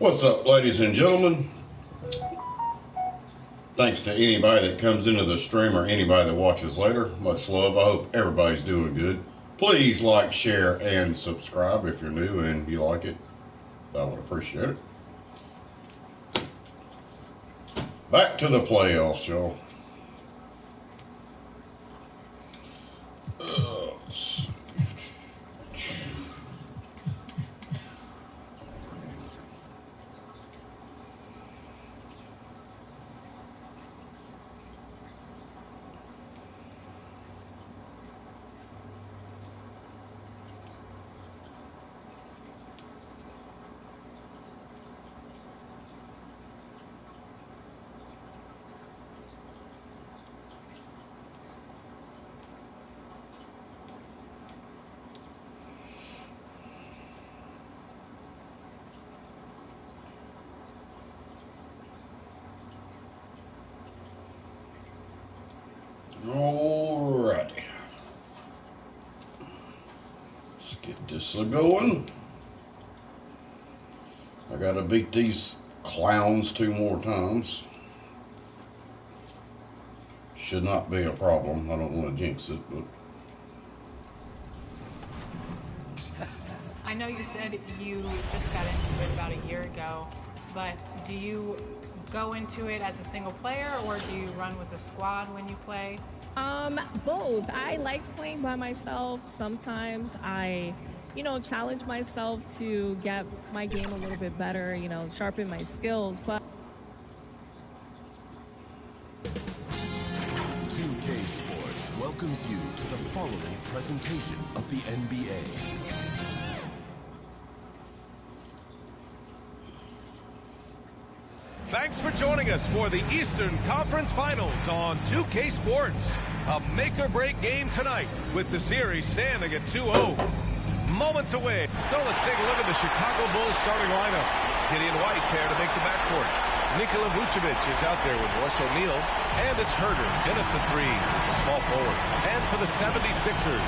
What's up, ladies and gentlemen? Thanks to anybody that comes into the stream or anybody that watches later. Much love. I hope everybody's doing good. Please like, share, and subscribe if you're new and you like it. I would appreciate it. Back to the playoffs, y'all. Let's see. Alrighty. Let's get this going. I gotta beat these clowns 2 more times. Should not be a problem. I don't want to jinx it, but. I know you said you just got into it about a year ago, but do you go into it as a single player or do you run with a squad when you play? Both. I like playing by myself. Sometimes I, challenge myself to get my game a little bit better, sharpen my skills, but 2K Sports welcomes you to the following presentation of the NBA. Thanks for joining us for the Eastern Conference Finals on 2K Sports. A make-or-break game tonight with the series standing at 2-0. Moments away. So let's take a look at the Chicago Bulls starting lineup. Gideon White there to make the backcourt. Nikola Vucevic is out there with Royce O'Neal. And it's Herder in at the 3, small forward. And for the 76ers,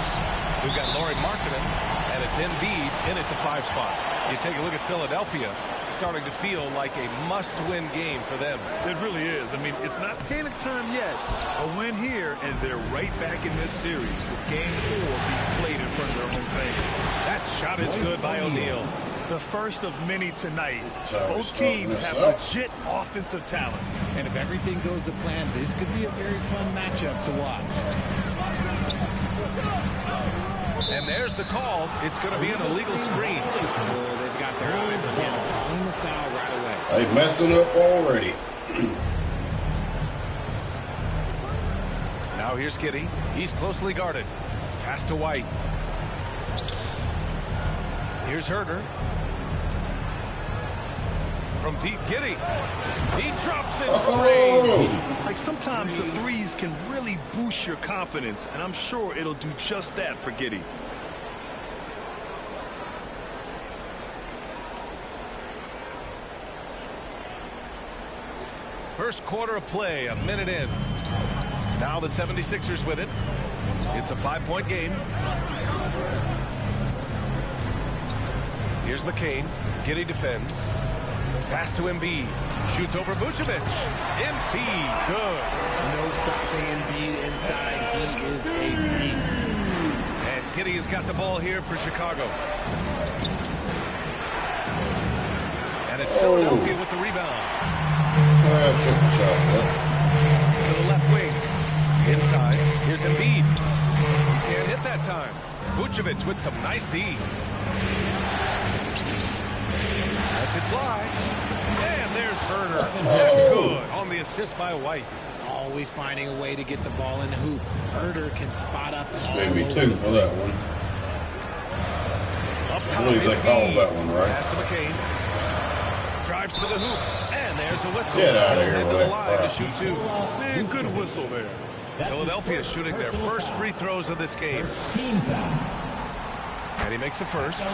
we've got Lauri Markkanen, and it's Embiid in at the 5 spot. You take a look at Philadelphia, starting to feel like a must-win game for them. It really is. I mean, it's not panic time yet. A win here, and they're right back in this series with Game 4 being played in front of their home fans. That shot is good by O'Neal. The first of many tonight. Both teams have legit offensive talent. And if everything goes to plan, this could be a very fun matchup to watch. And there's the call. It's going to be an illegal screen. Oh, they've got their eyes on him, calling the foul right away. They messing up already. Now here's Giddey. He's closely guarded. Pass to White. Here's Herder. From deep, Giddey. He drops it from range. Like sometimes the threes can really boost your confidence, and I'm sure it'll do just that for Giddey. First quarter of play, a minute in. Now the 76ers with it. It's a 5-point game. Here's McCain. Giddey defends. Pass to Embiid. Shoots over Vucevic. Embiid, good. No stopping Embiid inside. He is a beast. And Giddey has got the ball here for Chicago. And it's Philadelphia with the rebound. To the left wing. Inside. Here's Embiid. He can't hit that time. Vucevic with some nice D. That's it fly. And there's Herder. That's good on the assist by White. Always finding a way to get the ball in the hoop. Herder can spot up. This gave me 2 for that one. Up top, I believe they called that one, right? Pass to McCain. Drives to the hoop. And there's a whistle. Get out of here Head with to the that line crap. to shoot 2. Man, good whistle there. Philadelphia shooting their first free throws of this game. And he makes the first.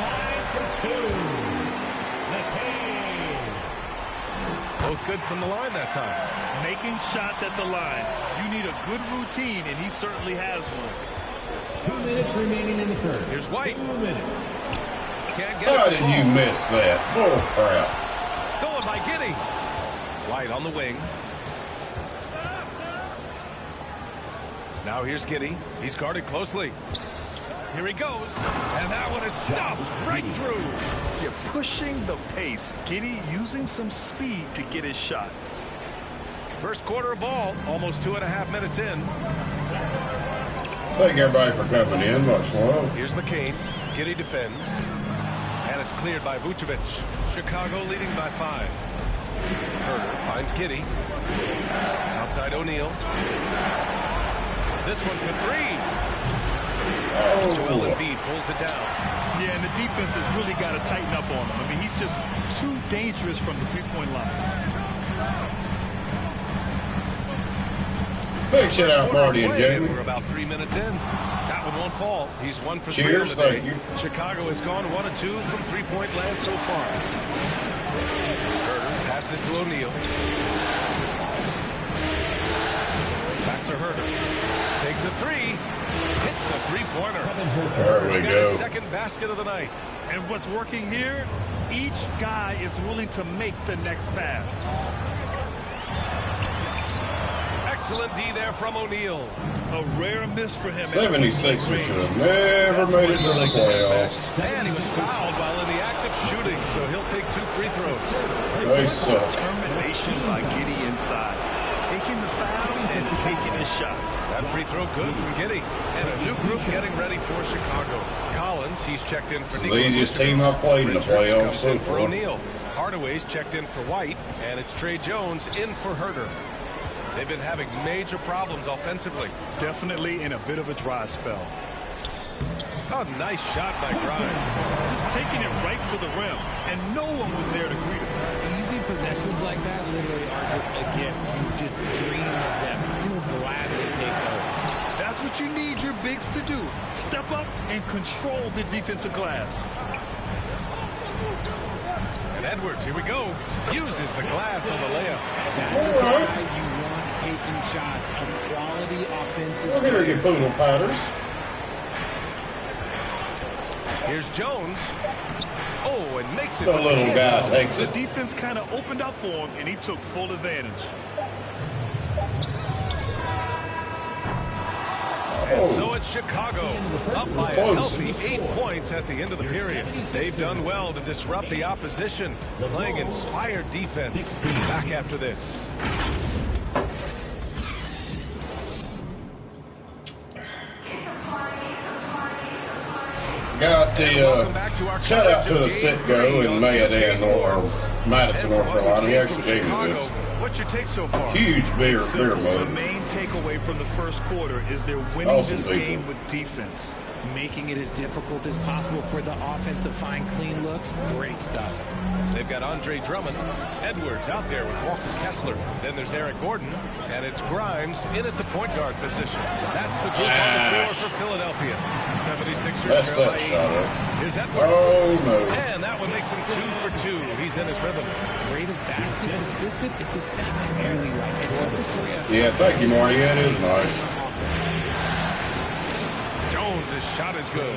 Both good from the line that time. Making shots at the line. You need a good routine, and he certainly has one. 2 minutes remaining in the third. Here's White. 2 minutes. Can't get How it to did fall. you miss that? Bull crap. Giddy. White on the wing. Now here's Giddy. He's guarded closely. Here he goes. And that one is stuffed right through. You're pushing the pace. Giddy using some speed to get his shot. First quarter of ball. Almost 2.5 minutes in. Thank everybody for coming in. Much love. Here's McCain. Giddy defends. And it's cleared by Vucevic. Chicago leading by 5. Herder finds Giddy. Outside O'Neal. This one for 3. Oh. Joel Embiid pulls it down. Yeah, and the defense has really got to tighten up on him. I mean, he's just too dangerous from the three-point line. Fix it out, Marty and Jamie. We're about 3 minutes in. That one won't fall. He's 1 for 3 Cheers, today. thank you. Chicago has gone 1 of 2 from three-point land so far. Herder passes to O'Neal. Back to Herder. Takes a 3. Hits a three-pointer. There we go. Second basket of the night. And what's working here, each guy is willing to make the next pass. Excellent D there from O'Neal. A rare miss for him. 76ers should have never made it to the playoffs. And he was fouled while in the act of shooting, so he'll take 2 free throws. They suck. Determination by Giddy inside. Taking the foul and taking his shot. That free throw good from Giddy. And a new group getting ready for Chicago. Collins, he's checked in for The easiest team I've played in the playoffs comes so in for far. O'Neal. Hardaway's checked in for White, and it's Trey Jones in for Herder. They've been having major problems offensively. Definitely in a bit of a dry spell. Oh, nice shot by Grimes. Just taking it right to the rim, and no one was there to greet him. Easy possessions like that literally are just a gift. You just dream of them. You'll gladly take those. That's what you need your bigs to do. Step up and control the defensive glass. And Edwards, here we go, uses the glass on the layup. That's a guy you want taking shots. A quality offensive Look at her, you poodle patters. Here's Jones. Oh, and makes it. The little guy takes The it. defense kind of opened up for him, and he took full advantage. And so it's Chicago, up by a healthy 8 points at the end of the period. They've done well to disrupt the opposition, playing inspired defense. Back after this. Got the shout out to the Sitco in Madison, North Carolina. He actually gave me this. What's your take so far? Huge beer The mug. main takeaway from the first quarter is they're winning Awesome this people. game with defense. making it as difficult as possible for the offense to find clean looks. Great stuff. They've got Andre Drummond, Edwards out there with Walker Kessler. Then there's Eric Gordon, and it's Grimes in at the point guard position. That's the group on the floor for Philadelphia. 76ers That's trail by that 8. shot up. Here's Edwards. Oh, no. And that one makes him 2 for 2. He's in his rhythm. Rate of baskets assisted. It's a stat I really like. It's up to 3. Yeah, thank you, Marty. That is nice. Jones' shot is good.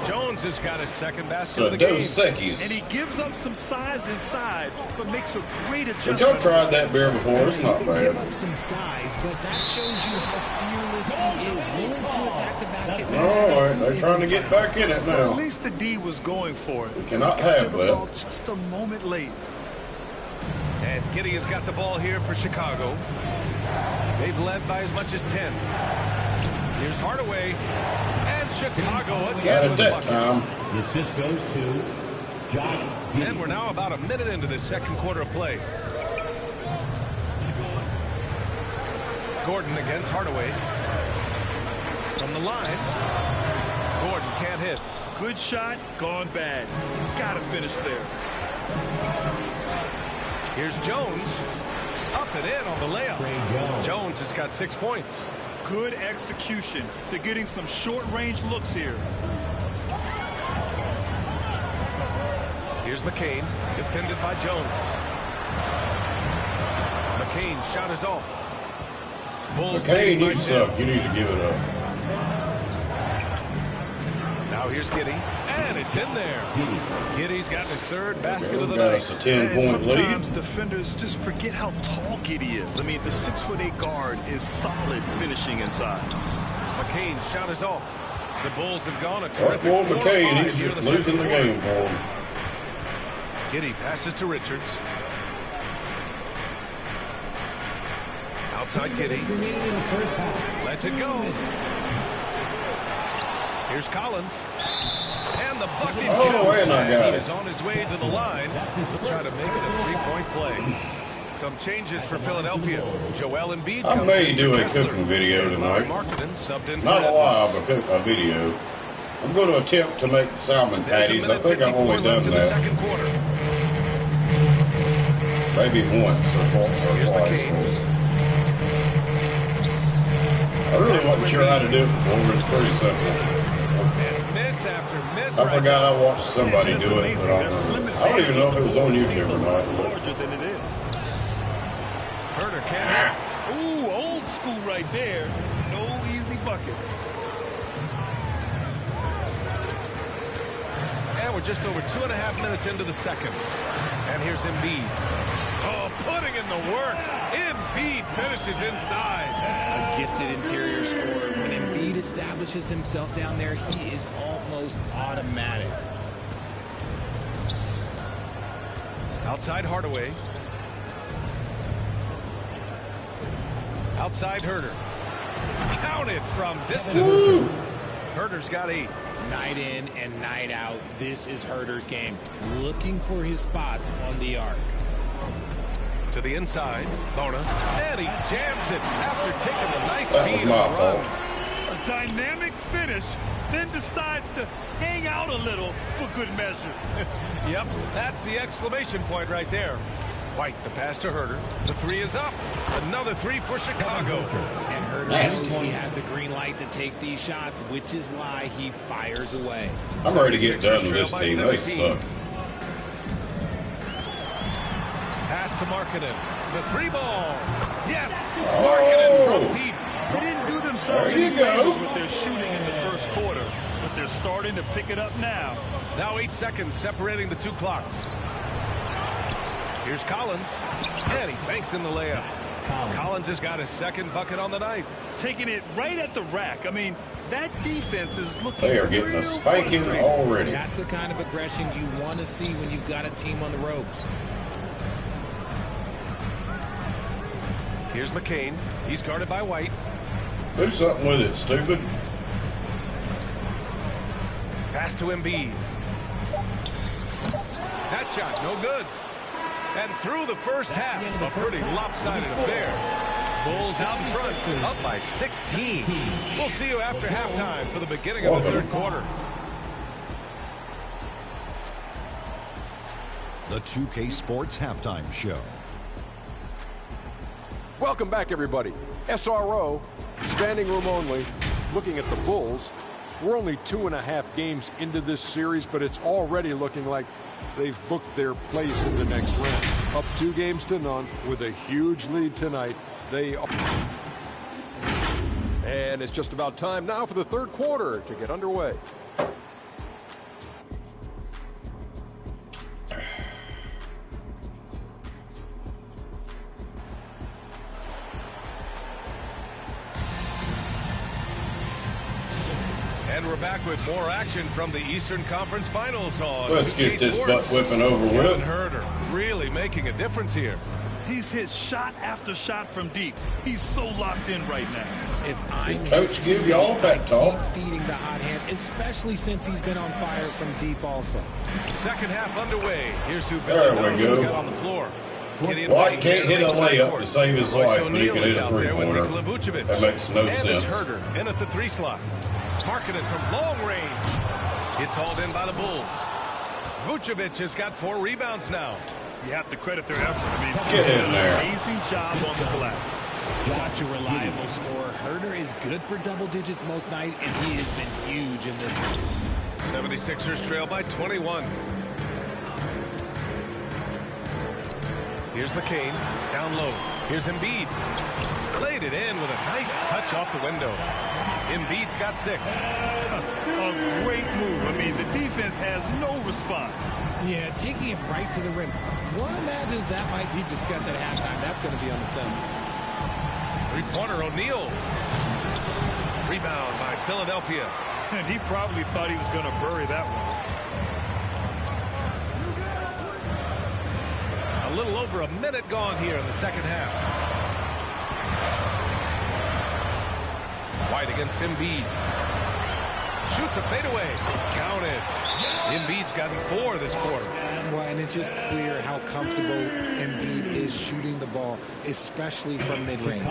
Jones has got his second basket So of the game. Dos Equis. And he gives up some size inside, but makes a great But adjustment. y'all tried that beer before. It's not Give bad. up some size, but that shows you how fearless he is, willing to attack the basket. All right, they're trying to get back in it At now. least the D was going for it. We cannot Got to have the that. ball just a moment late. And Giddey has got the ball here for Chicago. They've led by as much as 10. Here's Hardaway. And Chicago Not again at with a that bucket. time. The assist goes to Josh Giddey. And we're now about a minute into this second quarter of play. Gordon against Hardaway. From the line. Gordon can't hit. Good shot, gone bad. Gotta finish there. Here's Jones. Up and in on the layup. Trey Jones. Jones has got 6 points. Good execution. They're getting some short-range looks here. Here's McCain, defended by Jones. McCain's shot is off. Bulls McCain, leading by you 10. suck. You need to give it up. Now here's Giddey. And it's in there. Giddy's got his third basket of the Got night. us a 10-point lead. Sometimes defenders just forget how tall Giddy is. I mean, the 6'8" guard is solid finishing inside. McCain shot is off. The Bulls have gone a Right terrific for 4 McCain. 5 He's here in the losing second the quarter. game for him. Giddy passes to Richards. Outside Giddy. Lets it go. Here's Collins. And the bucket Oh, counts. and I got He it. is on his way to the line to try to make it a three-point play. Some changes for Philadelphia. Joel Embiid I comes may in do for a Kessler. cooking video tonight. Marketing subbed in Not for a live, a video. I'm going to attempt to make salmon patties. I think I've only done in the that second quarter. maybe once or Here's twice. McCain. I really wasn't sure how to do it before, but it's pretty simple. And miss after miss. I forgot I watched somebody That's do it, amazing. but I Their slim don't even know if it was on advantage YouTube or seems not. larger than it is. Herder can't hit. Ooh, old school right there. No easy buckets. And we're just over 2.5 minutes into the second. And here's Embiid. Oh, putting in the work. Embiid finishes inside. A gifted interior scorer. When Embiid establishes himself down there, he is almost automatic. Outside Hardaway. Outside Herder. Counted from distance. Herder's got 8. Night in and night out, this is Herder's game. Looking for his spots on the arc. To the inside. Bona. And he jams it after taking a nice That was feed my on the run. fault. A dynamic finish, then decides to hang out a little for good measure. Yep, that's the exclamation point right there. White, the pass to Herder. The 3 is up. Another 3 for Chicago. And Herder knows he has the green light to take these shots, which is why he fires away. I'm ready to get done with Trail this by team. They 17. suck. Pass to Markkanen. The 3 ball. Yes! Oh. Markkanen from deep. They didn't do themselves There you any go. favors with their shooting in the first quarter, but they're starting to pick it up now. Now 8 seconds separating the 2 clocks. Here's Collins. And he banks in the layup. Collins has got his second bucket on the night. Taking it right at the rack. I mean, that defense is looking They are getting a real spanking frustrating. already. That's the kind of aggression you want to see when you've got a team on the ropes. Here's McCain. He's guarded by White. Do something with it, stupid. Pass to Embiid. That shot, no good. And through the first half, a pretty lopsided affair. Bulls out in front, up by 16. We'll see you after halftime for the beginning of the third quarter. The 2K Sports Halftime Show. Welcome back, everybody. SRO, standing room only, looking at the Bulls. We're only 2.5 games into this series, but it's already looking like they've booked their place in the next round. Up 2 games to none with a huge lead tonight. And it's just about time now for the third quarter to get underway. And we're back with more action from the Eastern Conference Finals on Let's 2K get this Sports. butt whipping over Kevin with. Herder really making a difference here. He's hit shot after shot from deep. He's so locked in right now. If I'm Coach give y'all a pep talk. keep feeding the hot hand, especially since he's been on fire from deep also. Second half underway. Here's who There Billy we Donovan's go. got on the floor. Gideon White can't hit a in the layup backcourt. to save his Royce life, but he O'Neal can is hit a out there with three-pointer. Nikola Vucevic. That makes no and sense. It's Herder in at the 3 slot. Markkanen from long range. It's hauled in by the Bulls. Vucevic has got 4 rebounds now. You have to credit their effort. I mean, Get they in did there. an amazing job on the glass. Such a reliable scorer. Herder is good for double digits most nights, and he has been huge in this one. 76ers trail by 21. Here's McCain, down low. Here's Embiid. Played it in with a nice touch off the window. Embiid's got 6. A great move. I mean, the defense has no response. Yeah, taking it right to the rim. One imagines that might be discussed at halftime. That's going to be on the film. Three-pointer, O'Neal. Rebound by Philadelphia. And he probably thought he was going to bury that one. A little over a minute gone here in the second half. White against Embiid. Shoots a fadeaway. Counted. Embiid's gotten 4 this quarter. Well, and it's just clear how comfortable Embiid is shooting the ball, especially from mid-range.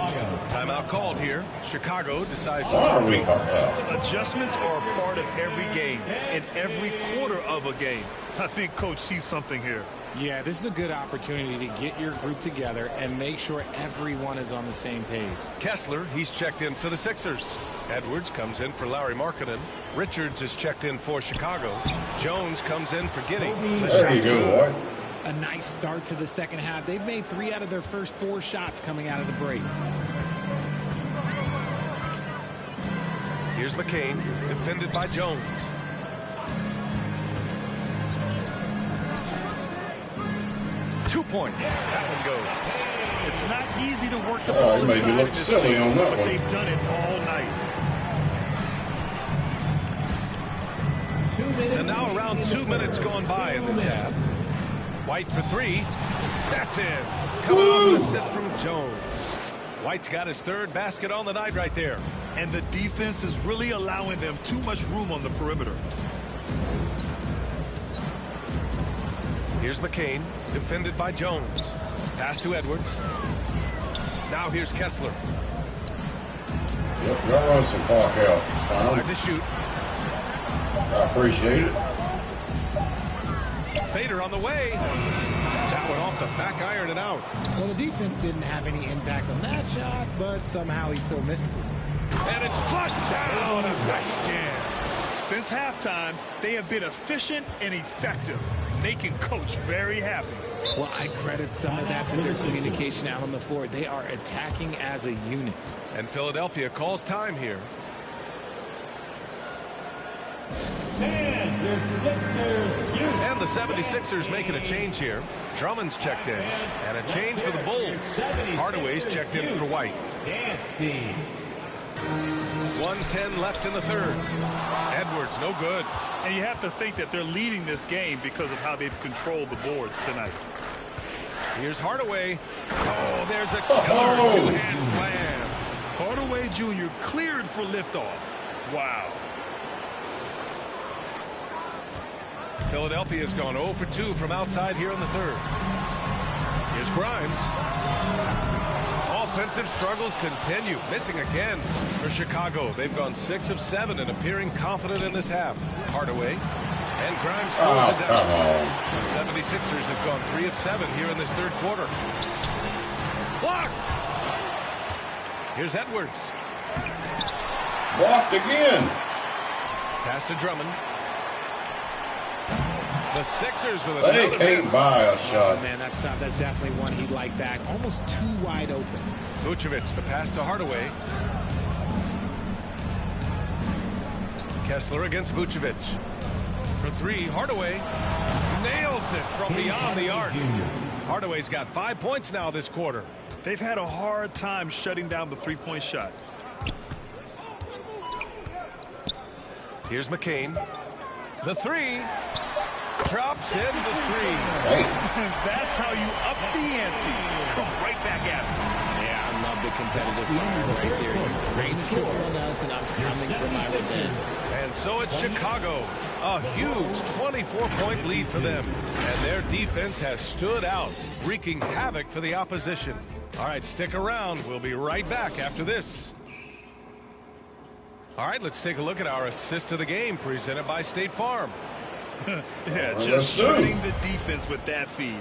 Timeout called here. Chicago decides to What are talk we over. talking about? Adjustments are a part of every game and every quarter of a game. I think Coach sees something here. Yeah, this is a good opportunity to get your group together and make sure everyone is on the same page. Kessler, he's checked in for the Sixers. Edwards comes in for Larry Markkinen. Richards is checked in for Chicago. Jones comes in for Giddey. The There you shot's go, good. White. A nice start to the second half. They've made 3 out of their first 4 shots coming out of the break. Here's McCain, defended by Jones. Two points. That one goes. It's not easy to work the ball He made me inside look in this silly league, on that but one. they've done it all night. And now around 2 minutes gone by in this half. White for 3. That's in. Coming off an assist from Jones. White's got his 3rd basket on the night right there. And the defense is really allowing them too much room on the perimeter. Here's McCain, defended by Jones. Pass to Edwards. Now here's Kessler. Yep, y'all run some clock out. It's Hard fine. to shoot. I appreciate it. Fader on the way. That one off the back iron and out. Well, the defense didn't have any impact on that shot, but somehow he still misses it. And it's flushed down. A nice jam. Since halftime, they have been efficient and effective, making Coach very happy. Well, I credit some of that to their communication out on the floor. They are attacking as a unit. And Philadelphia calls time here. And the 76ers making a change here. Drummond's checked in. And a change for the Bulls. Hardaway's checked in for White. 1:10 left in the 3rd. Edwards, no good. And you have to think that they're leading this game because of how they've controlled the boards tonight. Here's Hardaway. Oh, there's a killer two-hand slam. Hardaway Jr. cleared for liftoff. Wow. Philadelphia's gone 0 for 2 from outside here in the 3rd. Here's Grimes. Offensive struggles continue. Missing again for Chicago. They've gone 6 of 7 and appearing confident in this half. Hardaway. And Grimes throws it down. Come on. The 76ers have gone 3 of 7 here in this 3rd quarter. Blocked. Here's Edwards. Blocked again. Pass to Drummond. The Sixers with They another can't miss. buy a Oh, shot. man, that's tough. That's definitely one he'd like back. Almost too wide open. Vucevic, the pass to Hardaway. Kessler against Vucevic. For 3, Hardaway nails it from beyond the arc. Hardaway's got 5 points now this quarter. They've had a hard time shutting down the three-point shot. Here's McCain. The 3. Drops in the 3. Hey, That's how you up the ante. Come right back at it. Yeah, I love the competitive fire right there. You drain the triple on us, and I'm coming for my revenge. And so it's Chicago. A huge 24-point lead for them. And their defense has stood out, wreaking havoc for the opposition. All right, stick around. We'll be right back after this. All right, let's take a look at our assist of the game presented by State Farm. Yeah, let's just do. shooting the defense with that feed.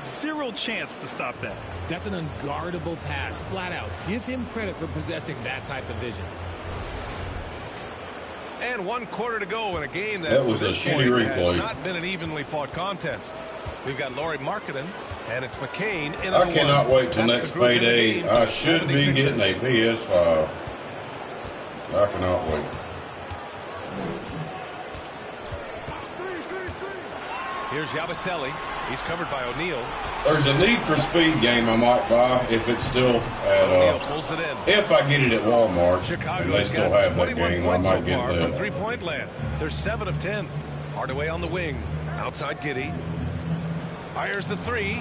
Zero chance to stop that. That's an unguardable pass, flat out. Give him credit for possessing that type of vision. And 1 quarter to go in a game that, That was to a this shitty point replay. has not been an evenly fought contest. We've got Larry Markkinen, and it's McCain in I at the cannot one. wait till That's next the group in the payday. game I for should be 76ers. getting a PS5. I cannot wait. Here's Yabusele. He's covered by O'Neal. There's a Need for Speed game I might buy if it's still O'Neal at, pulls it in. if I get it at Walmart, and Chicago they still have that game, I might get from that. three-point land. They're 7 of 10. Hardaway on the wing. Outside Giddey. Fires the three.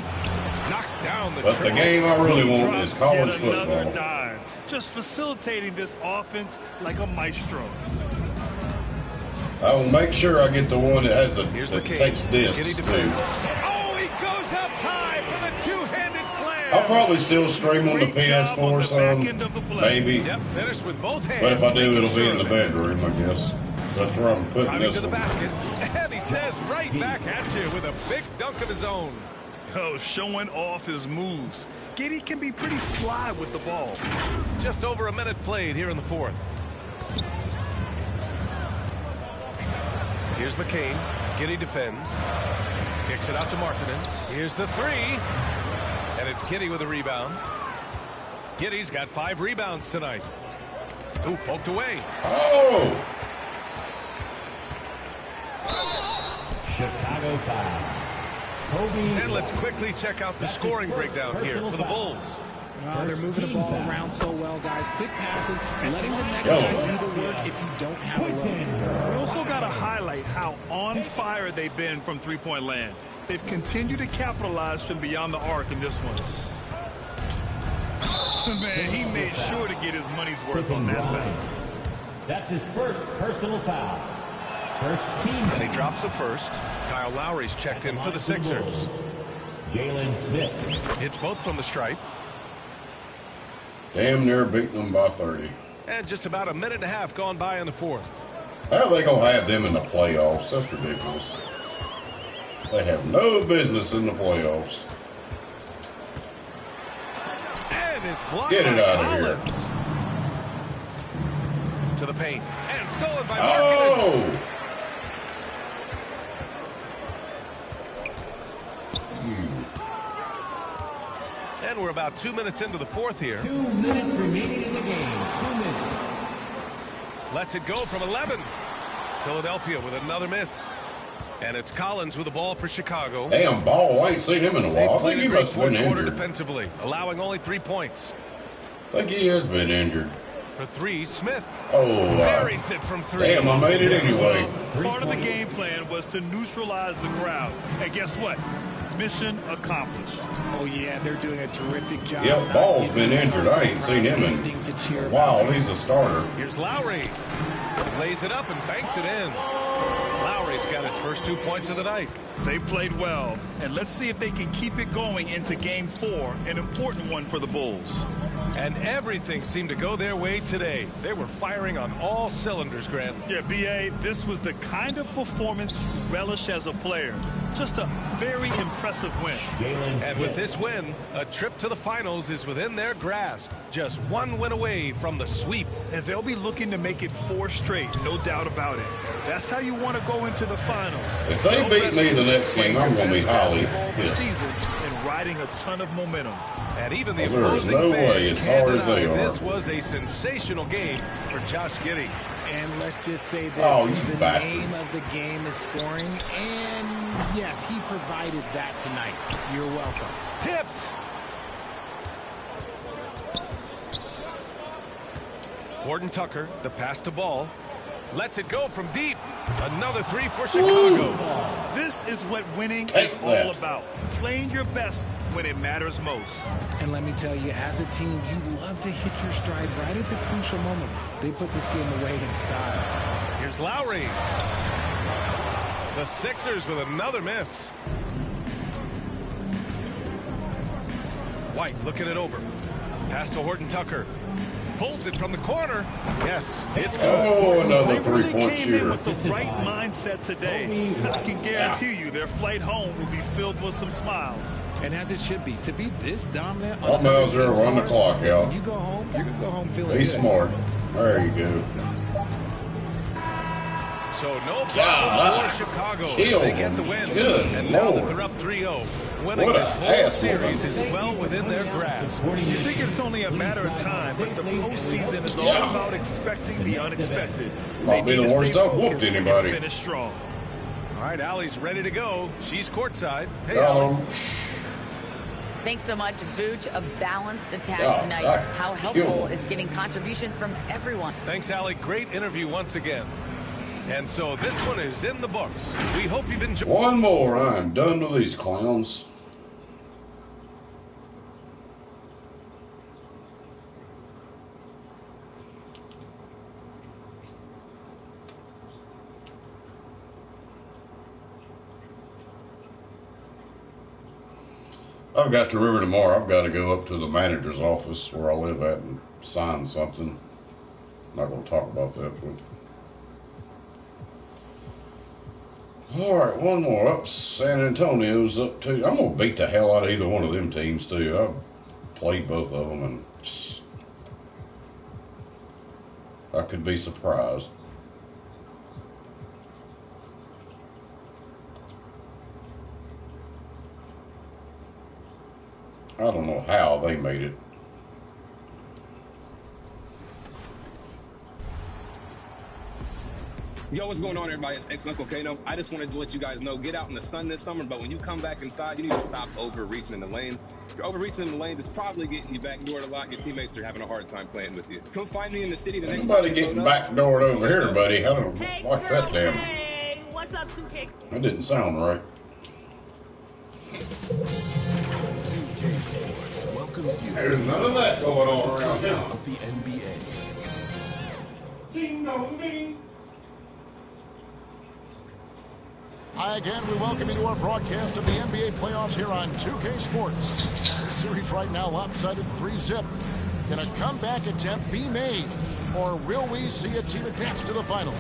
Knocks down the But the triple. game I really want is college Yet another football. dime, just facilitating this offense like a maestro. I will make sure I get the one that has Here's that McCain. takes discs Giddey too. defends. Oh, he goes up high for the two-handed slam. I'll probably still stream on the Great job on PS4 the some, back end of the play. maybe. Yep, finished with both hands. But if I do, making it'll be sure in the of it. bedroom, I guess. That's where I'm putting Driving this to the one. basket, and he says right back at you with a big dunk of his own. Oh, showing off his moves. Giddey can be pretty sly with the ball. Just over a minute played here in the fourth. Here's McCain. Giddey defends. Kicks it out to Markkinen. Here's the three. And it's Giddey with a rebound. Giddey's got 5 rebounds tonight. Ooh, poked away. Oh! Chicago foul. Kobe. And let's quickly check out the scoring breakdown here for the Bulls. They're moving the ball around so well, guys. Quick passes, letting the next Yo. guy do the work if you don't have a look. We also got to highlight how on fire they've been from three-point land. They've continued to capitalize from beyond the arc in this one. Man, he made sure to get his money's worth on that foul. That's his first personal foul. First team. And he drops the first. Kyle Lowry's checked in for the Sixers. Jalen Smith. Hits both from the stripe. Damn near beating them by 30. And just about a minute and a half gone by in the fourth. How are they going to have them in the playoffs? That's ridiculous. They have no business in the playoffs. And it's blocked Get it by out of here. Collins. To the paint. And stolen by Markkinen. Oh! And we're about 2 minutes into the fourth here. 2 minutes remaining in the game. 2 minutes. Lets it go from 11. Philadelphia with another miss. And it's Collins with the ball for Chicago. Damn, Ball. I ain't seen him in a They while. I played think a he great must have fourth been quarter injured. defensively, allowing only 3 points. I think he has been injured. For 3, Smith Oh, buries it from 3. damn, I made it anyway. Part of the game plan was to neutralize the crowd. And guess what? Mission accomplished. Oh, yeah, they're doing a terrific job. Yep, not Ball's giving been these injured. guys I ain't the seen him in anything to cheer about. wow, he's a starter. Here's Lowry. Lays it up and banks it in. Lowry's got his first 2 points of the night. They played well, and let's see if they can keep it going into Game 4, an important one for the Bulls. And everything seemed to go their way today. They were firing on all cylinders, Grant. Yeah, B.A., this was the kind of performance you relish as a player. Just a very impressive win. And with this win, a trip to the finals is within their grasp. Just 1 win away from the sweep. And they'll be looking to make it 4 straight, no doubt about it. That's how you want to go into the finals. If they beat me the next game, I'm going to be highly this pissed. season and riding a ton of momentum. And even the Well, there is opposing no way, fans as can't far as they deny are. this was a sensational game for Josh Giddey. And let's just say this, Oh, you the bastard. name of the game is scoring, and yes, he provided that tonight. You're welcome. Tipped. Gordon Tucker, the pass to Ball. Lets it go from deep. Another 3 for Chicago. This is what winning Take is all that. about. Playing your best when it matters most. And let me tell you, as a team, you love to hit your stride right at the crucial moments. They put this game away in style. Here's Lowry. The Sixers with another miss. White looking it over. Pass to Horton Tucker. Pulls it from the corner. Yes, it's good. Oh, another They really three-point came in shooter. with the right mindset today. I can guarantee you their flight home will be filled with some smiles. And as it should be, to be this dominant. I'm out there, run the clock out. When you go home, you're going to go home feeling Be good. smart. There you go. So no problem for Chicago as they get the win. Good and now that Lord. they're up 3-0, winning What a this whole ass series is well within their grasp. You think it's only a matter of time, but the postseason is all about expecting the unexpected. Might be the worst I've whooped anybody. Finish strong. All right, Allie's ready to go. She's courtside. Hey, Got Allie. 'em. Thanks so much, Vooch. A balanced attack Yeah, tonight. that How killed helpful him. is getting contributions from everyone. Thanks, Allie. Great interview once again. And so this one is in the books. We hope you've enjoyed. One more. I'm done with these clowns. I've got to River tomorrow. I've got to go up to the manager's office where I live at and sign something. I'm not going to talk about that, but all right, one more. Up San Antonio's up to. I'm going to beat the hell out of either one of them teams, too. I've played both of them, and I could be surprised. I don't know how they made it. Yo, what's going on, everybody? It's Uncle Kano. I just wanted to let you guys know, get out in the sun this summer, but when you come back inside, you need to stop overreaching in the lanes. If you're overreaching in the lanes, it's probably getting you backdoored a lot. Your teammates are having a hard time playing with you. Come find me in the city the next time. Nobody getting backdoored over here, buddy. I don't like that damn. Hey, what's up, 2K? That didn't sound right. 2K Sports welcomes you. There's none of that going on around here. Of the NBA. Ding dong ding. Hi again, we welcome you to our broadcast of the NBA playoffs here on 2K Sports. The series right now lopsided 3-zip. Can a comeback attempt be made? Or will we see a team advance to the finals?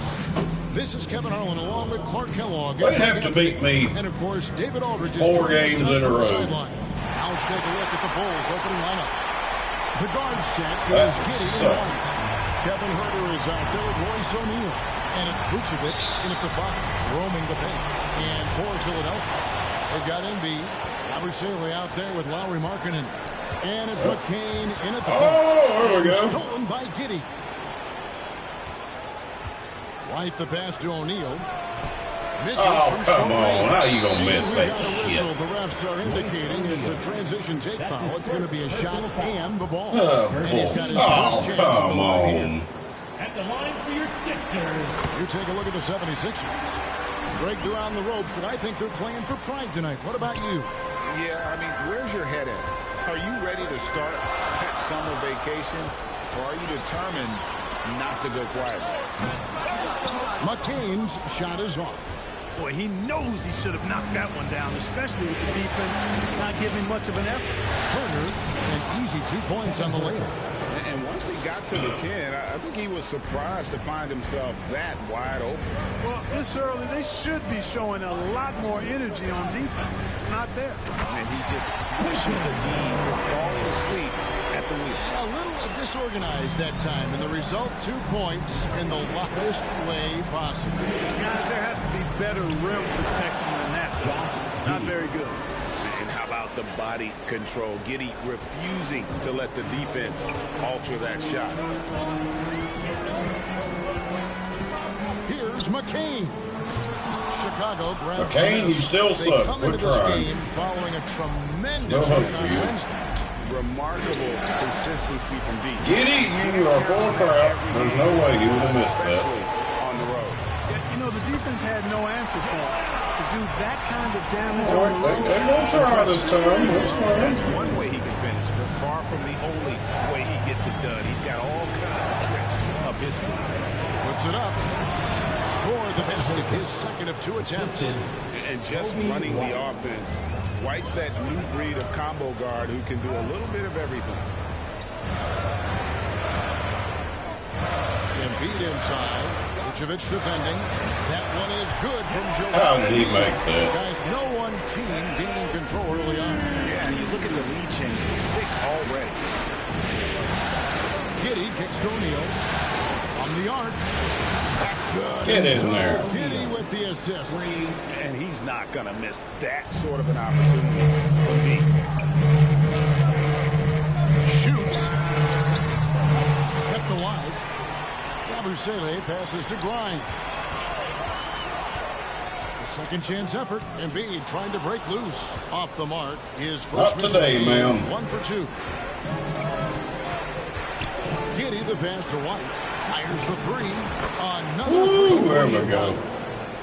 This is Kevin Harlan along with Clark Kellogg. They'd have to beat me and of course, David Aldridge is 4 games in a row. Now let's take a look at the Bulls opening lineup. The guard set That is Giddey and sucked. White. Kevin Huerter is out there with Royce O'Neal. And it's Vucevic in at the 5, roaming the paint. And for Philadelphia, they've got Embiid, Abusele out there with Lowry Markkanen. And it's McCain in at the paint. Oh, there we go. Stolen by Giddey. White the pass to O'Neal. Misses Oh, from come short on. range. How you gonna miss And that we got a shit? whistle. The refs are indicating it's a transition take foul. It's going to be a shot and the ball. Oh, And he's got his oh, first chance of the come line here. on. At the line for your Sixers. You take a look at the 76ers. Breakthrough on the ropes, but I think they're playing for pride tonight. What about you? Yeah, I mean, where's your head at? Are you ready to start that summer vacation, or are you determined not to go quietly? McCain's shot is off. Boy, he knows he should have knocked that one down, especially with the defense not giving much of an effort. Turner, an easy 2 points on the layup. And once he got to the 10, I think he was surprised to find himself that wide open. Well, this early, they should be showing a lot more energy on defense. It's not there. And he just pushes the D to fall asleep at the wheel. A little disorganized that time, and the result 2 points in the loudest way possible. Guys, there has to be better rim protection than that. Not very good. And how about the body control? Giddey refusing to let the defense alter that shot. Here's McCain. Chicago grabs McCain, you still They suck. come Quit into this trying. game following a tremendous No hope win for on you. Wednesday. Remarkable consistency from deep. Giddey, you are full of crap. There's no way you would have missed Especially that. on the road. Yeah, you know, the defense had no answer for him. To do that kind of damage All on the right, road. they won't try this time. That's fine. That's one way he can finish, but far from the only way he gets it done. He's got all kinds of tricks up his sleeve. Puts it up. Score the basket, his second of 2 attempts. And just running the offense, White's that new breed of combo guard who can do a little bit of everything. Embiid inside. Vucevic defending. That one is good from Joel. How did he make that? Guys, no one team gaining control early on. Yeah, you look at the lead changes, 6 already. Giddey kicks to O'Neal. On From the arc. That's good. Get in there. Giddy with the assist. And he's not going to miss that sort of an opportunity from deep. Shoots. Kept alive. Yabusele passes to Grind. A second chance effort. Embiid trying to break loose. Off the mark. His first Not today, ma'am. 1 for 2. Giddy the pass to White. Fires the three. Another three. There we go.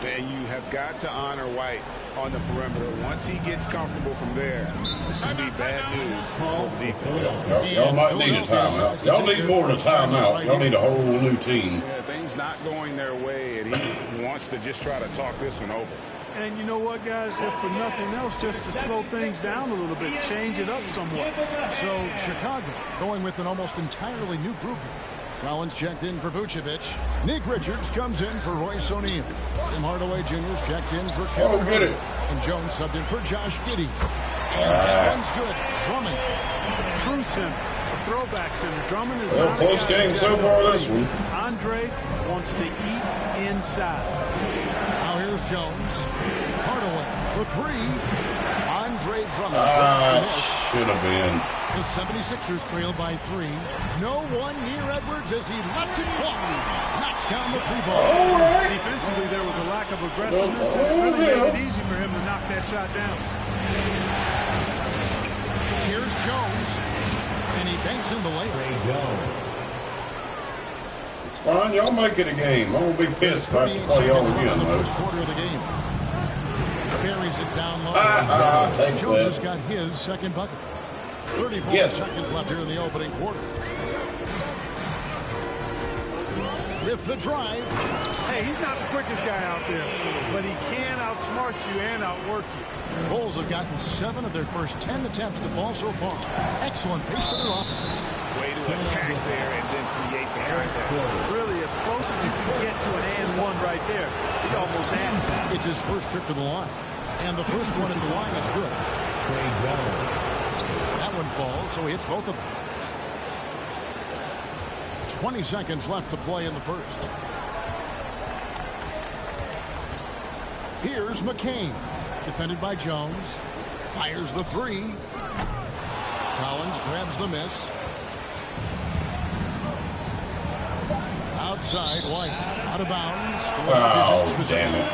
And you have got to honor White on the perimeter. Once he gets comfortable from there, it's going to be bad news for the defense. Y'all might need a timeout. Y'all need more than a timeout. Y'all need a whole new team. Yeah, things not going their way, and he wants to just try to talk this one over. And you know what, guys? If for nothing else, just to slow things down a little bit, change it up somewhat. So Chicago going with an almost entirely new group here. Collins checked in for Vucevic. Nick Richards comes in for Royce O'Neal. Tim Hardaway Jr.'s checked in for Kevin Herter. And Jones subbed in for Josh Giddey. And that one's good. Drummond. True center. Throwback center. Drummond is Well, not close a guy game so far this one. Andre wants to eat inside. Now here's Jones. Hardaway for three. Andre Drummond. Should have been. The 76ers trail by 3. No one near Edwards as he lets it fly. Knocks down the free ball. Right. Defensively, there was a lack of aggressiveness and it really made it easy for him to knock that shot down. Here's Jones. And he banks in the layup. It's fine. Y'all make it a game. I'm going to be pissed if I have to play y'all again. In the first quarter of the game. Carries it down low. Jones has got his second bucket. 34 seconds left here in the opening quarter. With the drive. Hey, he's not the quickest guy out there, but he can outsmart you and outwork you. Bulls have gotten 7 of their first 10 attempts to fall so far. Excellent pace to their offense. Way to attack there and then create the contact. Really, as close as you can get to an and one right there. He almost had it. It's his first trip to the line. And the first one at the line is good. That one falls, so he hits both of them. 20 seconds left to play in the first. Here's McCain. Defended by Jones. Fires the three. Collins grabs the miss. Outside, White. Out of bounds. Oh, damn it.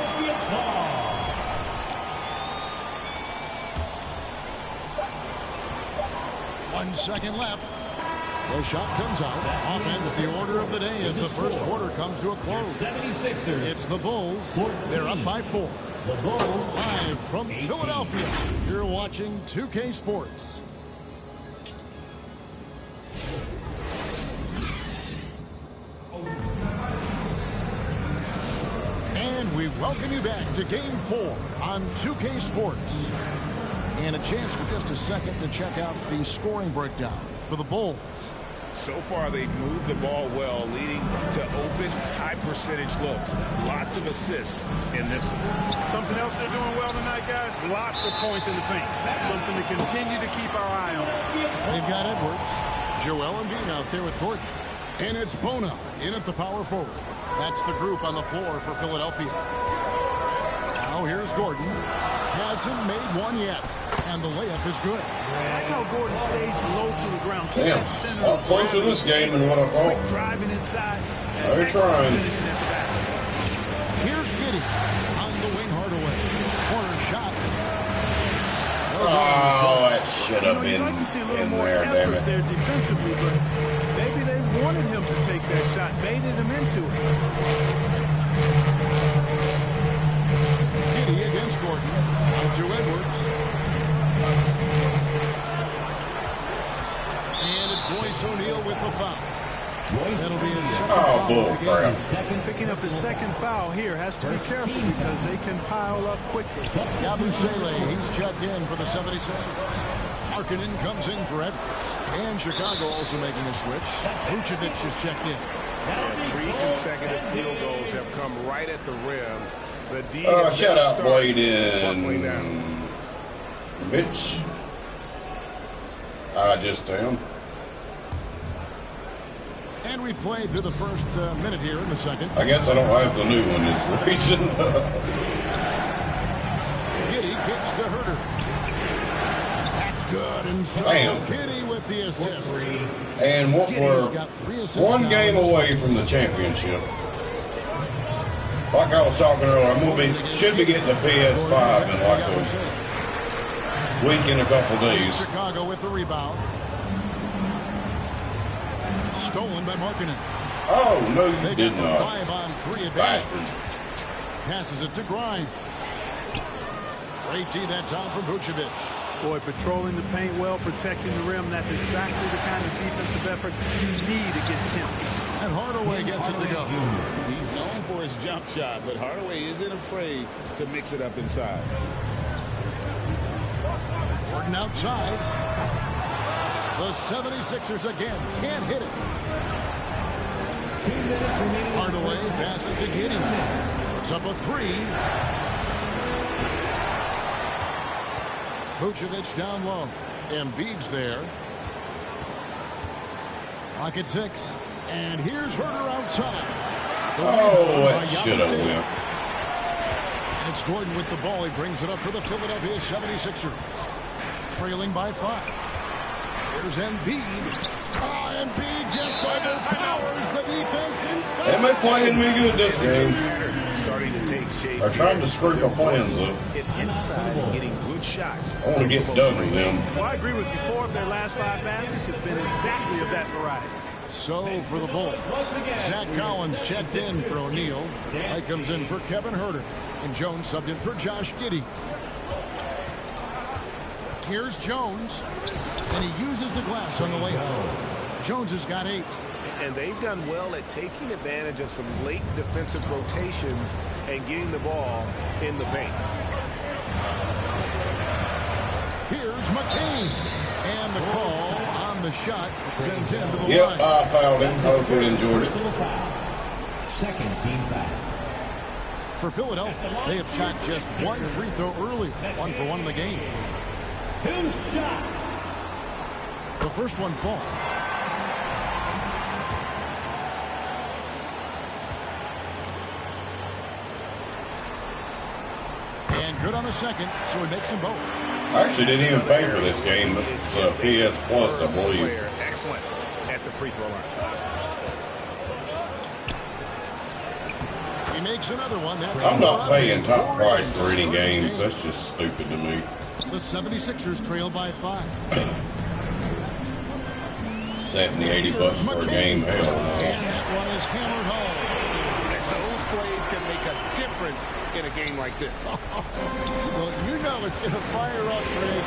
1 second left. The shot comes out. Offense, the order of the day as the first quarter comes to a close. It's the Bulls. They're up by 4. Live from Philadelphia. You're watching 2K Sports. And we welcome you back to Game 4 on 2K Sports. And a chance for just a second to check out the scoring breakdown for the Bulls. So far, they've moved the ball well, leading to open, high-percentage looks. Lots of assists in this one. Something else they're doing well tonight, guys? Lots of points in the paint. Something to continue to keep our eye on. They've got Edwards. Joel Embiid out there with Gordon. And it's Bono in at the power forward. That's the group on the floor for Philadelphia. Now here's Gordon. Hasn't made one yet. And the layup is good. I like how Gordon stays low to the ground. Keep Damn, that center all closer to this game than what I thought. Quick driving inside. They're trying. Finishing at the basket. Here's Giddey on the wing Hardaway. Corner shot. Oh, that should have been You'd like to see a little in more there, damn effort it. there defensively, but maybe they wanted him to take that shot, baited him into it. Giddey against Gordon. Out to Edwards. And it's Royce O'Neal with the foul. That'll be his second foul. Bull crap. Picking up his second foul here. Has to be careful because they can pile up quickly. Yabusele, he's checked in for the 76ers. Markkanen comes in for Edwards. And Chicago also making a switch. Vucevic is checked in. Yeah, 3 consecutive field goals have come right at the rim. The D Shut out Bladen. Mitch. I just am. And we've played through the first minute here in the second. I guess I don't have the new one is the reason. Giddy kicks to Herder. That's good. And so Giddy with the assist. And we're one game away from the championship. Like I was talking earlier, should be getting the PS5 in like a week in a couple days. Chicago with the rebound. Stolen by Markkanen. Oh, no, you they did not. 5-on-3 advantage. Passes it to Grind. Great D that time from Vucevic. Boy, patrolling the paint well, protecting the rim. That's exactly the kind of defensive effort you need against him. And Hardaway gets it to go. He's known for his jump shot, but Hardaway isn't afraid to mix it up inside. Gordon outside. The 76ers again can't hit it. Hardaway passes to Giddy. Puts up a three. Vucevic down low. Embiid's there. Clock at 6. And here's Herder outside. Oh, that should have went. And it's Gordon with the ball. He brings it up for the Philadelphia 76ers. Trailing by 5. Here's Embiid. Embiid just overpowers the defense inside. They been playing me good this game. Starting to take shape. They're trying to screw my plans up. Get inside and getting good shots. I want to get done with them. Well, I agree with you. 4 of their last 5 baskets have been exactly of that variety. So for the Bulls, Zach Collins checked in for O'Neal. Light comes in for Kevin Herder. And Jones subbed in for Josh Giddey. Here's Jones. And he uses the glass on the layup. Jones has got 8. And they've done well at taking advantage of some late defensive rotations and getting the ball in the paint. Here's McCain. And the call on the shot sends him to the line. line. I fouled him. Hope he enjoyed it. Second team foul. For Philadelphia, they have shot just 1 free throw earlier. 1 for 1 in the game. 2 shots. The first one falls. And good on the second, so he makes them both. I actually didn't even pay for this game. It's PS Plus, I believe. Excellent at the free throw line. He makes another one. That's I'm not paying top price for any games. That's just stupid to me. The 76ers trail by 5. 70, 80 bucks for a game. Hell no. And that one is hammered home. Those plays can make a difference in a game like this. Well, you know it's going to fire up, Greg.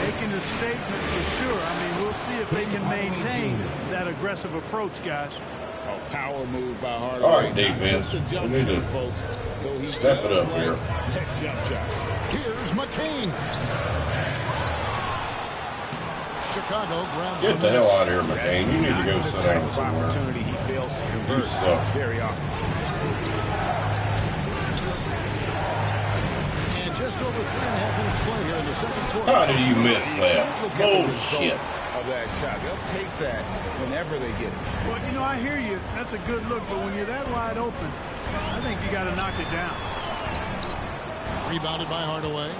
Making a statement for sure. I mean, we'll see if they can maintain that aggressive approach, guys. A power move by Hardaway. All right, defense. We need to step it up here. That jump shot. Here's McCain. Chicago grabs Get the hell out of here, McCain. You need to go sit down somewhere. Opportunity he fails to convert very often. And just over 3.5 minutes play here in the second quarter. How did you miss that? Bullshit. Of that shot. They'll take that whenever they get it. Well, you know, I hear you. That's a good look, but when you're that wide open, I think you got to knock it down. Rebounded by Hardaway.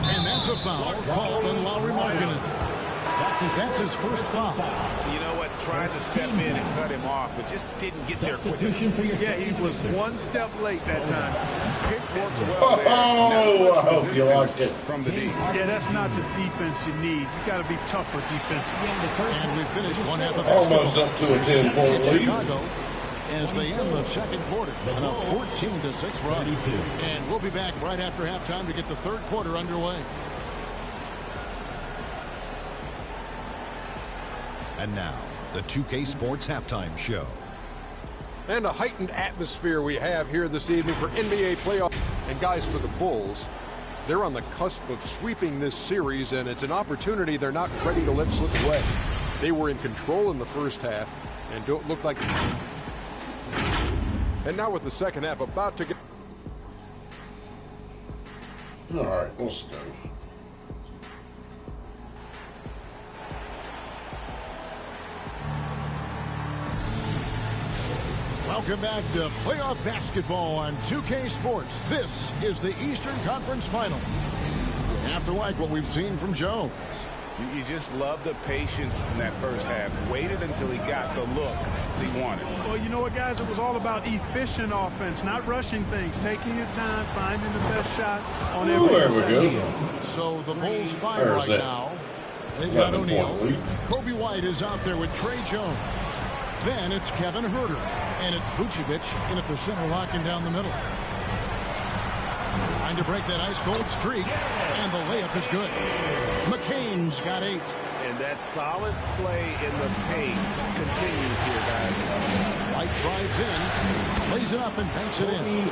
And that's a foul called on Lauri Markkanen. That's his first foul. You know what? Tried to step in and cut him off, but just didn't get there quick enough. Yeah, he was 1 step late that time. Pick works well there. Oh, I hope you liked it. From the D. Yeah, that's not the defense you need. You got to be tougher defensively. And we finished 1/2 of almost up to a 10-point lead. Chicago as they end the second quarter on a 14-6 run. And we'll be back right after halftime to get the third quarter underway. And now, the 2K Sports Halftime Show. And a heightened atmosphere we have here this evening for NBA playoffs. And guys, for the Bulls, they're on the cusp of sweeping this series, and it's an opportunity they're not ready to let slip away. They were in control in the first half and don't look like... And now with the second half about to get... All right, let's go. Welcome back to playoff basketball on 2K Sports. This is the Eastern Conference Final. You have to like what we've seen from Jones. You just love the patience in that first half. Waited until he got the look he wanted. Well, you know what, guys? It was all about efficient offense, not rushing things, taking your time, finding the best shot on every possession. So the Bulls five right now. They've got O'Neal. Kobe White is out there with Trey Jones. Then it's Kevin Huerter. And it's Vucevic in at the center, locking down the middle. Trying to break that ice-cold streak. And the layup is good. McCain's got 8. And that solid play in the paint continues here, guys. White drives in, lays it up, and banks it in.